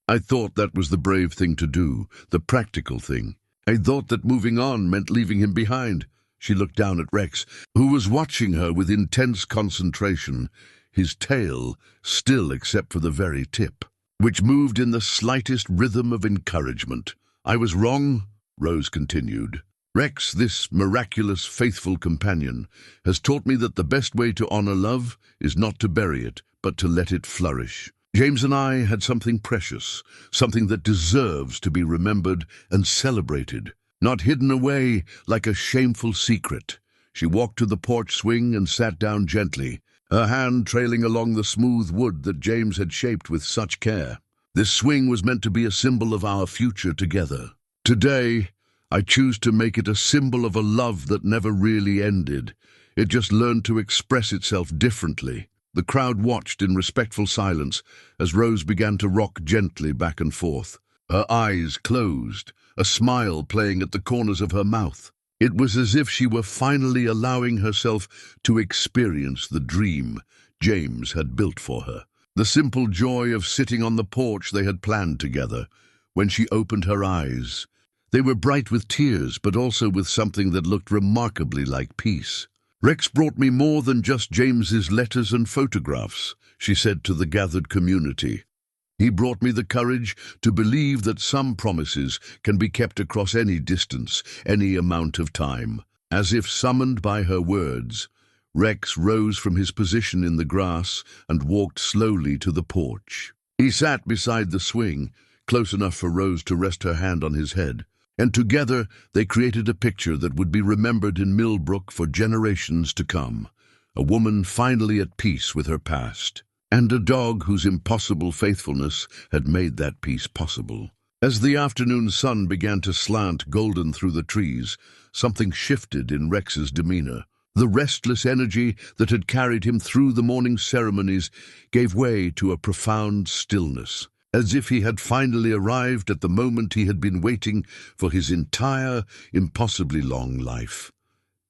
I thought that was the brave thing to do, the practical thing. I thought that moving on meant leaving him behind." She looked down at Rex, who was watching her with intense concentration, his tail still except for the very tip, which moved in the slightest rhythm of encouragement. "I was wrong," Rose continued. "Rex, this miraculous, faithful companion, has taught me that the best way to honor love is not to bury it, but to let it flourish. James and I had something precious, something that deserves to be remembered and celebrated, not hidden away like a shameful secret." She walked to the porch swing and sat down gently, her hand trailing along the smooth wood that James had shaped with such care. "This swing was meant to be a symbol of our future together. Today, I choose to make it a symbol of a love that never really ended. It just learned to express itself differently." The crowd watched in respectful silence as Rose began to rock gently back and forth, her eyes closed, a smile playing at the corners of her mouth. It was as if she were finally allowing herself to experience the dream James had built for her, the simple joy of sitting on the porch they had planned together. When she opened her eyes, they were bright with tears, but also with something that looked remarkably like peace. "Rex brought me more than just James's letters and photographs," she said to the gathered community. "He brought me the courage to believe that some promises can be kept across any distance, any amount of time." As if summoned by her words, Rex rose from his position in the grass and walked slowly to the porch. He sat beside the swing, close enough for Rose to rest her hand on his head, and together they created a picture that would be remembered in Millbrook for generations to come. A woman finally at peace with her past, and a dog whose impossible faithfulness had made that peace possible. As the afternoon sun began to slant golden through the trees, something shifted in Rex's demeanor. The restless energy that had carried him through the morning ceremonies gave way to a profound stillness, as if he had finally arrived at the moment he had been waiting for his entire, impossibly long life.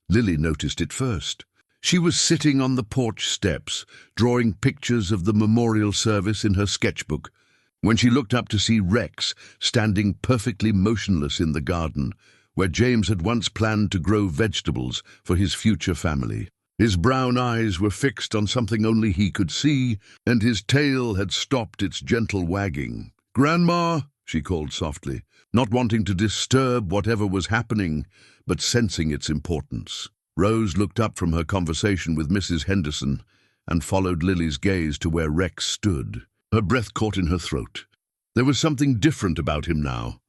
Lily noticed it first. She was sitting on the porch steps, drawing pictures of the memorial service in her sketchbook, when she looked up to see Rex standing perfectly motionless in the garden, where James had once planned to grow vegetables for his future family. His brown eyes were fixed on something only he could see, and his tail had stopped its gentle wagging. "Grandma," she called softly, not wanting to disturb whatever was happening, but sensing its importance. Rose looked up from her conversation with Mrs. Henderson and followed Lily's gaze to where Rex stood. Her breath caught in her throat. There was something different about him now.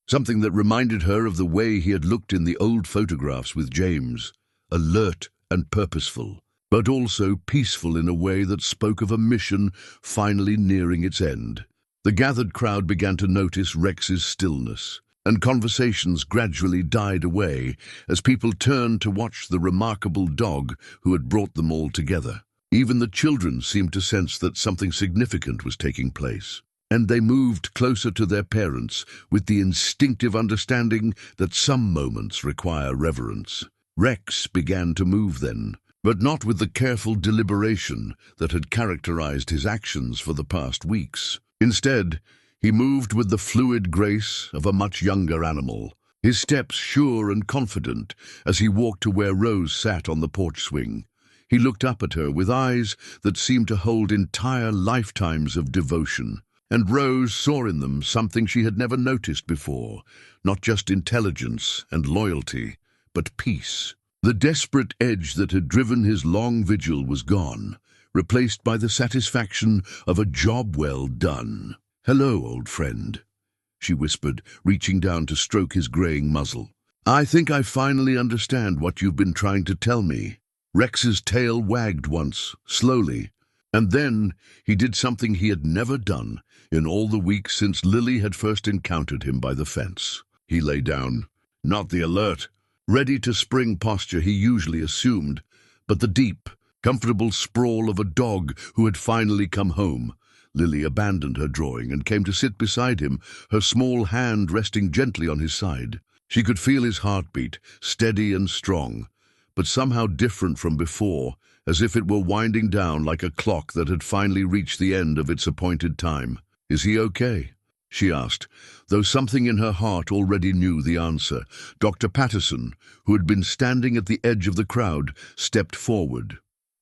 something that reminded her of the way he had looked in the old photographs with James, alert and purposeful, but also peaceful in a way that spoke of a mission finally nearing its end. The gathered crowd began to notice Rex's stillness, and conversations gradually died away as people turned to watch the remarkable dog who had brought them all together. Even the children seemed to sense that something significant was taking place, and they moved closer to their parents with the instinctive understanding that some moments require reverence. Rex began to move then, but not with the careful deliberation that had characterized his actions for the past weeks. Instead, he moved with the fluid grace of a much younger animal, his steps sure and confident as he walked to where Rose sat on the porch swing. He looked up at her with eyes that seemed to hold entire lifetimes of devotion, and Rose saw in them something she had never noticed before, not just intelligence and loyalty, but peace. The desperate edge that had driven his long vigil was gone, replaced by the satisfaction of a job well done. "Hello, old friend," she whispered, reaching down to stroke his graying muzzle. "I think I finally understand what you've been trying to tell me." Rex's tail wagged once, slowly, and then he did something he had never done in all the weeks since Lily had first encountered him by the fence. He lay down, not the alert, ready to spring posture he usually assumed, but the deep, comfortable sprawl of a dog who had finally come home. Lily abandoned her drawing and came to sit beside him, her small hand resting gently on his side. She could feel his heartbeat, steady and strong, but somehow different from before, as if it were winding down like a clock that had finally reached the end of its appointed time. "Is he okay?" she asked, though something in her heart already knew the answer. Dr. Patterson, who had been standing at the edge of the crowd, stepped forward.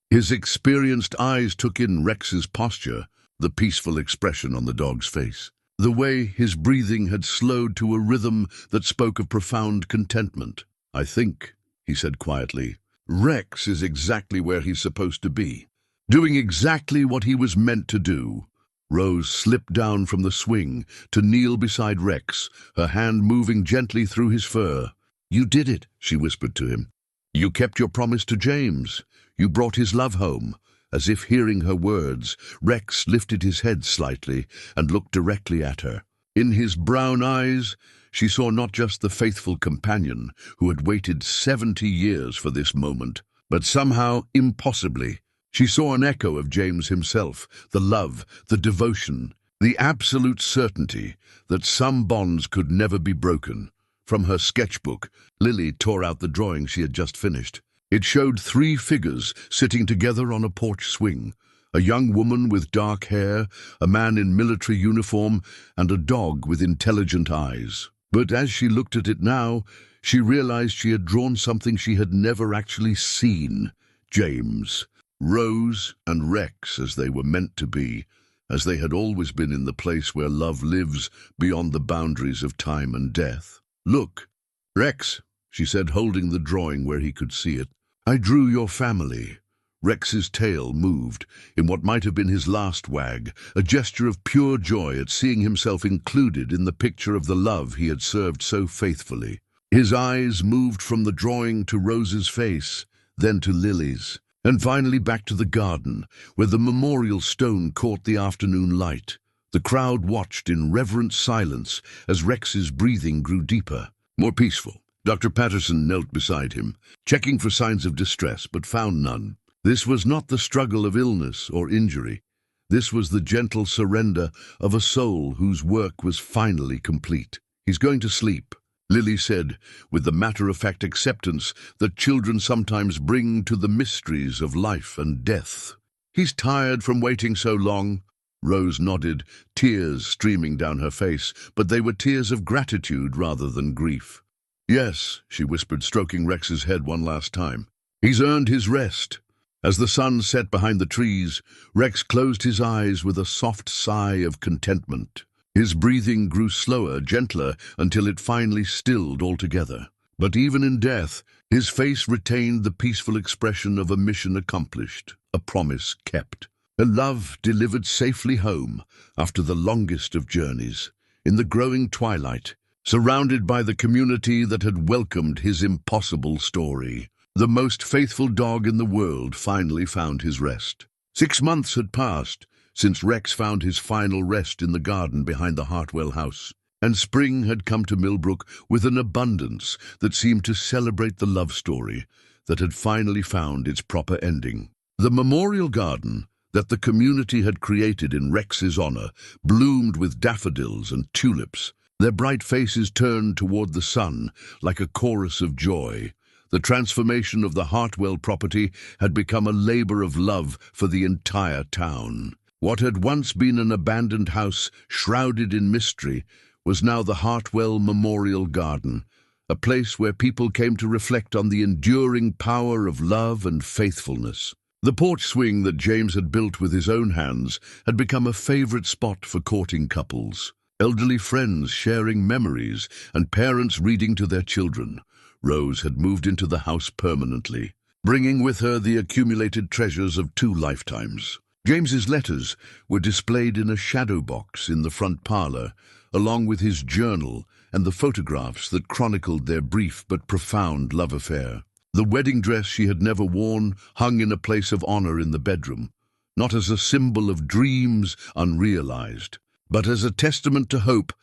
His experienced eyes took in Rex's posture, the peaceful expression on the dog's face, the way his breathing had slowed to a rhythm that spoke of profound contentment. "I think," he said quietly, "Rex is exactly where he's supposed to be, doing exactly what he was meant to do." Rose slipped down from the swing to kneel beside Rex, her hand moving gently through his fur. "You did it," she whispered to him. "You kept your promise to James. You brought his love home." As if hearing her words, Rex lifted his head slightly and looked directly at her. In his brown eyes, she saw not just the faithful companion who had waited 70 years for this moment, but somehow, impossibly, she saw an echo of James himself, the love, the devotion, the absolute certainty that some bonds could never be broken. From her sketchbook, Lily tore out the drawing she had just finished. It showed 3 figures sitting together on a porch swing, a young woman with dark hair, a man in military uniform, and a dog with intelligent eyes. But as she looked at it now, she realized she had drawn something she had never actually seen: James, Rose, and Rex as they were meant to be, as they had always been in the place where love lives beyond the boundaries of time and death. "Look, Rex," she said, holding the drawing where he could see it. "I drew your family." Rex's tail moved in what might have been his last wag, a gesture of pure joy at seeing himself included in the picture of the love he had served so faithfully. His eyes moved from the drawing to Rose's face, then to Lily's, and finally back to the garden, where the memorial stone caught the afternoon light. The crowd watched in reverent silence as Rex's breathing grew deeper, more peaceful. Dr. Patterson knelt beside him, checking for signs of distress, but found none. This was not the struggle of illness or injury. This was the gentle surrender of a soul whose work was finally complete. "He's going to sleep," Lily said, with the matter-of-fact acceptance that children sometimes bring to the mysteries of life and death. "He's tired from waiting so long." Rose nodded, tears streaming down her face, but they were tears of gratitude rather than grief. "Yes," she whispered, stroking Rex's head one last time. "He's earned his rest." As the sun set behind the trees, Rex closed his eyes with a soft sigh of contentment. His breathing grew slower, gentler, until it finally stilled altogether. But even in death, his face retained the peaceful expression of a mission accomplished, a promise kept, a love delivered safely home after the longest of journeys. In the growing twilight, surrounded by the community that had welcomed his impossible story. The most faithful dog in the world finally found his rest. 6 months had passed since Rex found his final rest in the garden behind the Hartwell house, and spring had come to Millbrook with an abundance that seemed to celebrate the love story that had finally found its proper ending. The memorial garden that the community had created in Rex's honor bloomed with daffodils and tulips, their bright faces turned toward the sun like a chorus of joy. The transformation of the Hartwell property had become a labor of love for the entire town. What had once been an abandoned house shrouded in mystery was now the Hartwell Memorial Garden, a place where people came to reflect on the enduring power of love and faithfulness. The porch swing that James had built with his own hands had become a favorite spot for courting couples, elderly friends sharing memories, and parents reading to their children. Rose had moved into the house permanently, bringing with her the accumulated treasures of 2 lifetimes. James's letters were displayed in a shadow box in the front parlor, along with his journal and the photographs that chronicled their brief but profound love affair. The wedding dress she had never worn hung in a place of honor in the bedroom, not as a symbol of dreams unrealized, but as a testament to hope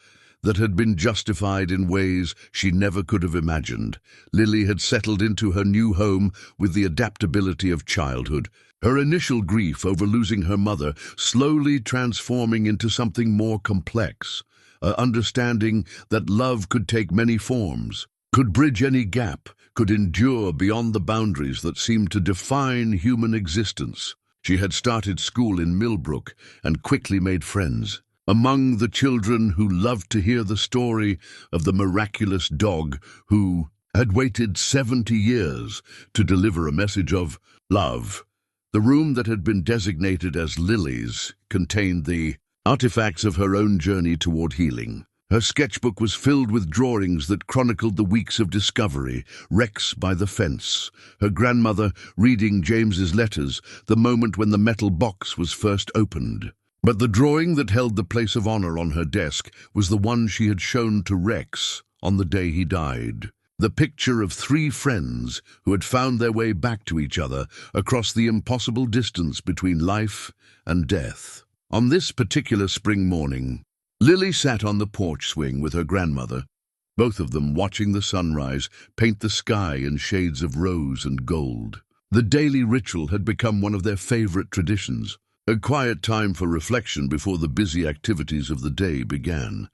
that had been justified in ways she never could have imagined. Lily had settled into her new home with the adaptability of childhood, her initial grief over losing her mother slowly transforming into something more complex, an understanding that love could take many forms, could bridge any gap, could endure beyond the boundaries that seemed to define human existence. She had started school in Millbrook and quickly made friends among the children who loved to hear the story of the miraculous dog who had waited 70 years to deliver a message of love. The room that had been designated as Lily's contained the artifacts of her own journey toward healing. Her sketchbook was filled with drawings that chronicled the weeks of discovery, Rex by the fence, her grandmother reading James's letters, the moment when the metal box was first opened. But the drawing that held the place of honor on her desk was the one she had shown to Rex on the day he died. The picture of 3 friends who had found their way back to each other across the impossible distance between life and death. On this particular spring morning, Lily sat on the porch swing with her grandmother, both of them watching the sunrise paint the sky in shades of rose and gold. The daily ritual had become one of their favorite traditions, a quiet time for reflection before the busy activities of the day began.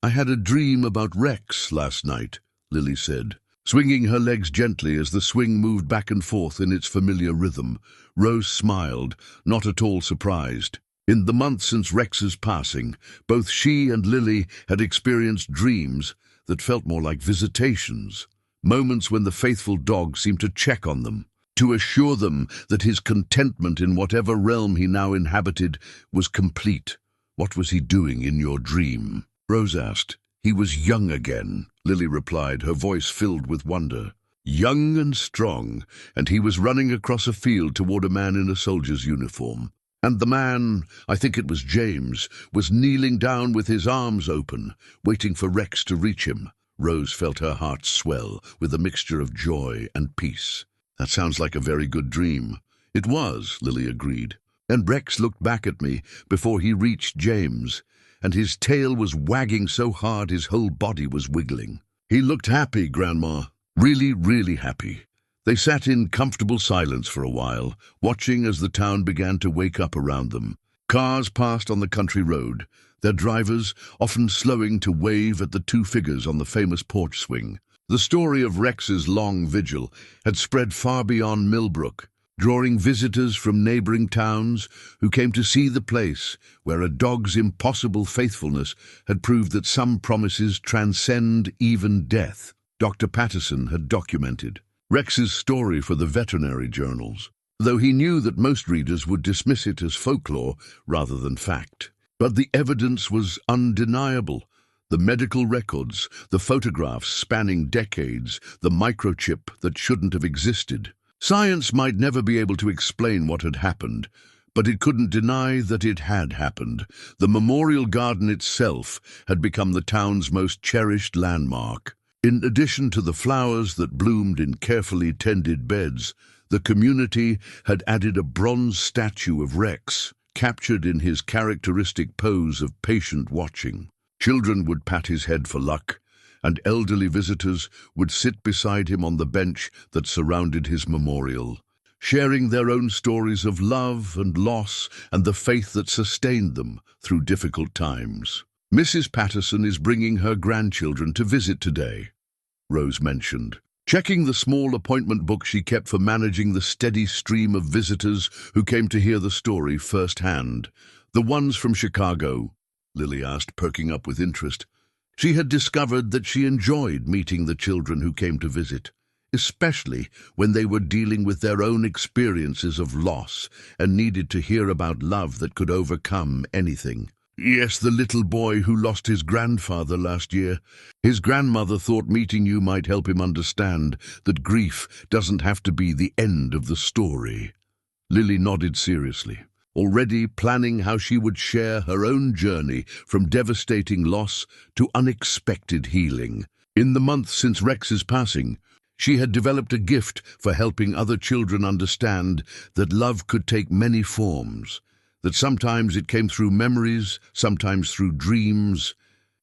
"I had a dream about Rex last night," Lily said, swinging her legs gently as the swing moved back and forth in its familiar rhythm. Rose smiled, not at all surprised. In the months since Rex's passing, both she and Lily had experienced dreams that felt more like visitations, moments when the faithful dog seemed to check on them, to assure them that his contentment in whatever realm he now inhabited was complete. "What was he doing in your dream?" Rose asked. "He was young again," Lily replied, her voice filled with wonder. "Young and strong, and he was running across a field toward a man in a soldier's uniform. And the man, I think it was James, was kneeling down with his arms open, waiting for Rex to reach him." Rose felt her heart swell with a mixture of joy and peace. "That sounds like a very good dream." "It was," Lily agreed. "And Rex looked back at me before he reached James, and his tail was wagging so hard his whole body was wiggling. He looked happy, Grandma. Really, really happy." They sat in comfortable silence for a while, watching as the town began to wake up around them. Cars passed on the country road, their drivers often slowing to wave at the 2 figures on the famous porch swing. The story of Rex's long vigil had spread far beyond Millbrook, drawing visitors from neighboring towns who came to see the place where a dog's impossible faithfulness had proved that some promises transcend even death. Dr. Patterson had documented Rex's story for the veterinary journals, though he knew that most readers would dismiss it as folklore rather than fact. But the evidence was undeniable. The medical records, the photographs spanning decades, the microchip that shouldn't have existed. Science might never be able to explain what had happened, But it couldn't deny that it had happened. The memorial garden itself had become the town's most cherished landmark. In addition to the flowers that bloomed in carefully tended beds, the community had added a bronze statue of Rex, captured in his characteristic pose of patient watching. Children would pat his head for luck, and elderly visitors would sit beside him on the bench that surrounded his memorial, sharing their own stories of love and loss and the faith that sustained them through difficult times. "Mrs. Patterson is bringing her grandchildren to visit today," Rose mentioned, checking the small appointment book she kept for managing the steady stream of visitors who came to hear the story firsthand. "The ones from Chicago?" Lily asked, perking up with interest. She had discovered that she enjoyed meeting the children who came to visit, especially when they were dealing with their own experiences of loss and needed to hear about love that could overcome anything. "Yes, the little boy who lost his grandfather last year. His grandmother thought meeting you might help him understand that grief doesn't have to be the end of the story." Lily nodded seriously, already planning how she would share her own journey from devastating loss to unexpected healing. In the months since Rex's passing, she had developed a gift for helping other children understand that love could take many forms, that sometimes it came through memories, sometimes through dreams,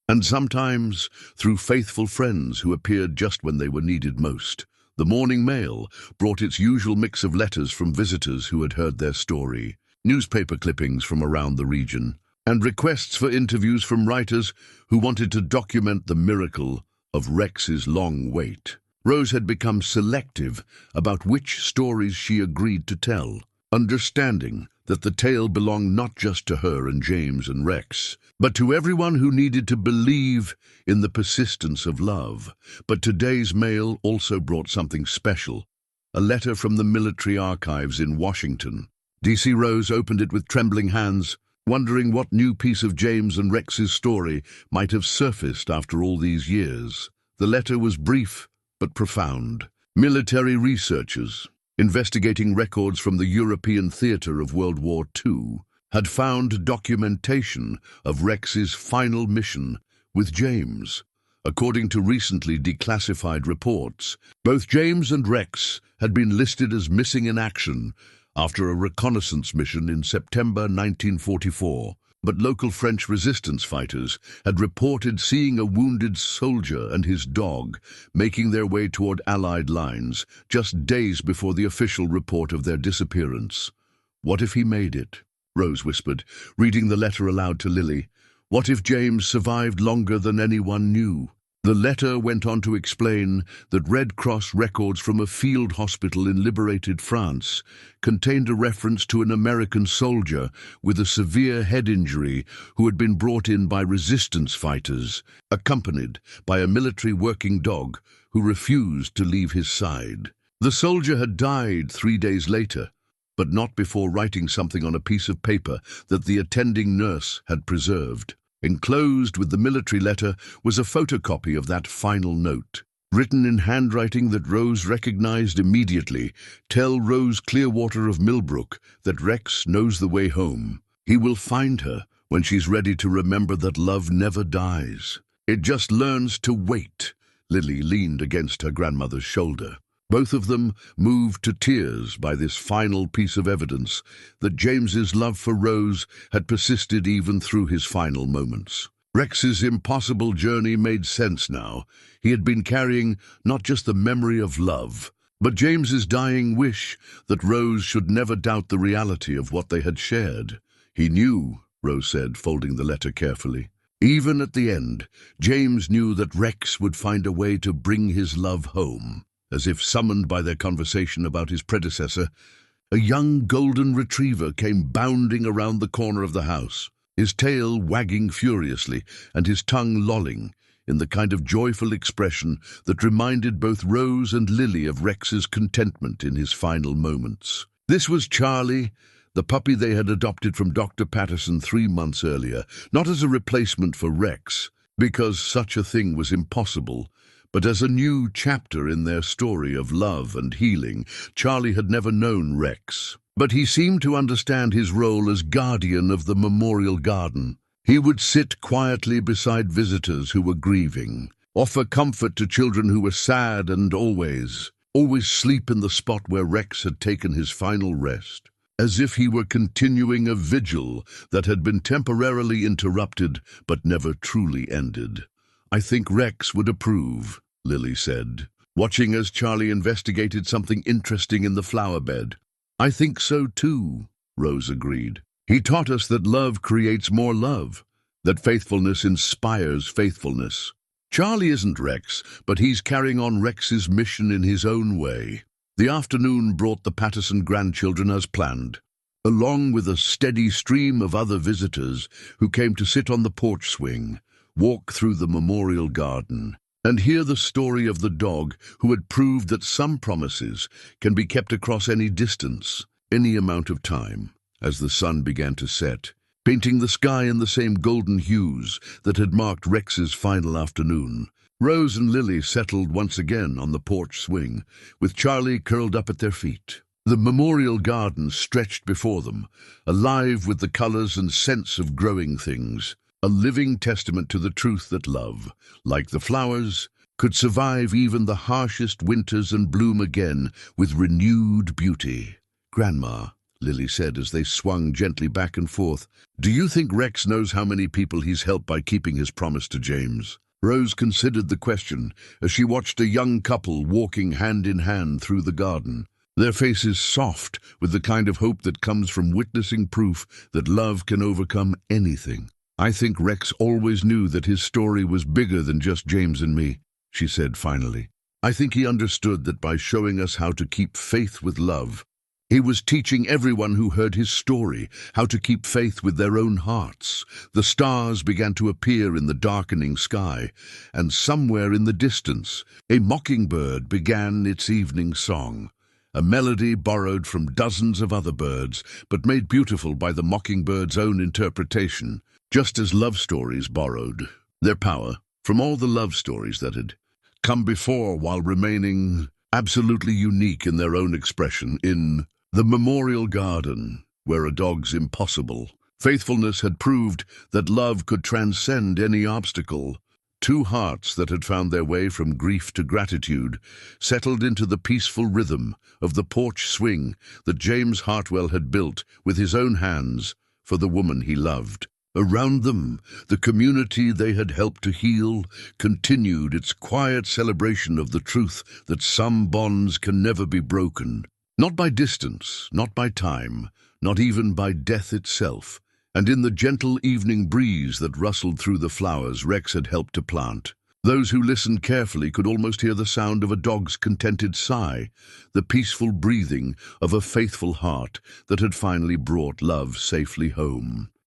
and sometimes through faithful friends who appeared just when they were needed most. The morning mail brought its usual mix of letters from visitors who had heard their story, newspaper clippings from around the region, and requests for interviews from writers who wanted to document the miracle of Rex's long wait. Rose had become selective about which stories she agreed to tell, understanding that the tale belonged not just to her and James and Rex, but to everyone who needed to believe in the persistence of love. But today's mail also brought something special, a letter from the military archives in Washington. D.C. Rose opened it with trembling hands, wondering what new piece of James and Rex's story might have surfaced after all these years. The letter was brief but profound. Military researchers, investigating records from the European theater of World War II, had found documentation of Rex's final mission with James. According to recently declassified reports, both James and Rex had been listed as missing in action after a reconnaissance mission in September 1944. But local French resistance fighters had reported seeing a wounded soldier and his dog making their way toward Allied lines just days before the official report of their disappearance. "What if he made it?" Rose whispered, reading the letter aloud to Lily. "What if James survived longer than anyone knew?" The letter went on to explain that Red Cross records from a field hospital in liberated France contained a reference to an American soldier with a severe head injury who had been brought in by resistance fighters, accompanied by a military working dog who refused to leave his side. The soldier had died 3 days later, but not before writing something on a piece of paper that the attending nurse had preserved. Enclosed with the military letter was a photocopy of that final note, written in handwriting that Rose recognized immediately. "Tell Rose Clearwater of Millbrook that Rex knows the way home. He will find her when she's ready to remember that love never dies. It just learns to wait." Lily leaned against her grandmother's shoulder. Both of them moved to tears by this final piece of evidence that James's love for Rose had persisted even through his final moments. Rex's impossible journey made sense now. He had been carrying not just the memory of love, but James's dying wish that Rose should never doubt the reality of what they had shared. "He knew," Rose said, folding the letter carefully. "Even at the end, James knew that Rex would find a way to bring his love home." As if summoned by their conversation about his predecessor, a young golden retriever came bounding around the corner of the house, his tail wagging furiously and his tongue lolling in the kind of joyful expression that reminded both Rose and Lily of Rex's contentment in his final moments. This was Charlie, the puppy they had adopted from Dr. Patterson 3 months earlier, not as a replacement for Rex, because such a thing was impossible, but as a new chapter in their story of love and healing. Charlie had never known Rex, but he seemed to understand his role as guardian of the memorial garden. He would sit quietly beside visitors who were grieving, offer comfort to children who were sad, and always sleep in the spot where Rex had taken his final rest, as if he were continuing a vigil that had been temporarily interrupted but never truly ended. "I think Rex would approve," Lily said, watching as Charlie investigated something interesting in the flower bed. "I think so too," Rose agreed. "He taught us that love creates more love, that faithfulness inspires faithfulness. Charlie isn't Rex, but he's carrying on Rex's mission in his own way." The afternoon brought the Patterson grandchildren as planned, along with a steady stream of other visitors who came to sit on the porch swing, walk through the memorial garden, and hear the story of the dog who had proved that some promises can be kept across any distance, any amount of time. As the sun began to set, painting the sky in the same golden hues that had marked Rex's final afternoon, Rose and Lily settled once again on the porch swing, with Charlie curled up at their feet. The memorial garden stretched before them, alive with the colors and scents of growing things, a living testament to the truth that love, like the flowers, could survive even the harshest winters and bloom again with renewed beauty. "Grandma," Lily said as they swung gently back and forth, "do you think Rex knows how many people he's helped by keeping his promise to James?" Rose considered the question as she watched a young couple walking hand in hand through the garden, their faces soft with the kind of hope that comes from witnessing proof that love can overcome anything. "I think Rex always knew that his story was bigger than just James and me," she said finally. "I think he understood that by showing us how to keep faith with love, he was teaching everyone who heard his story how to keep faith with their own hearts." The stars began to appear in the darkening sky, and somewhere in the distance, a mockingbird began its evening song, a melody borrowed from dozens of other birds, but made beautiful by the mockingbird's own interpretation, just as love stories borrowed their power from all the love stories that had come before while remaining absolutely unique in their own expression. In the memorial garden, where a dog's impossible faithfulness had proved that love could transcend any obstacle, two hearts that had found their way from grief to gratitude settled into the peaceful rhythm of the porch swing that James Hartwell had built with his own hands for the woman he loved. Around them, the community they had helped to heal continued its quiet celebration of the truth that some bonds can never be broken. Not by distance, not by time, not even by death itself. And in the gentle evening breeze that rustled through the flowers Rex had helped to plant, those who listened carefully could almost hear the sound of a dog's contented sigh, the peaceful breathing of a faithful heart that had finally brought love safely home.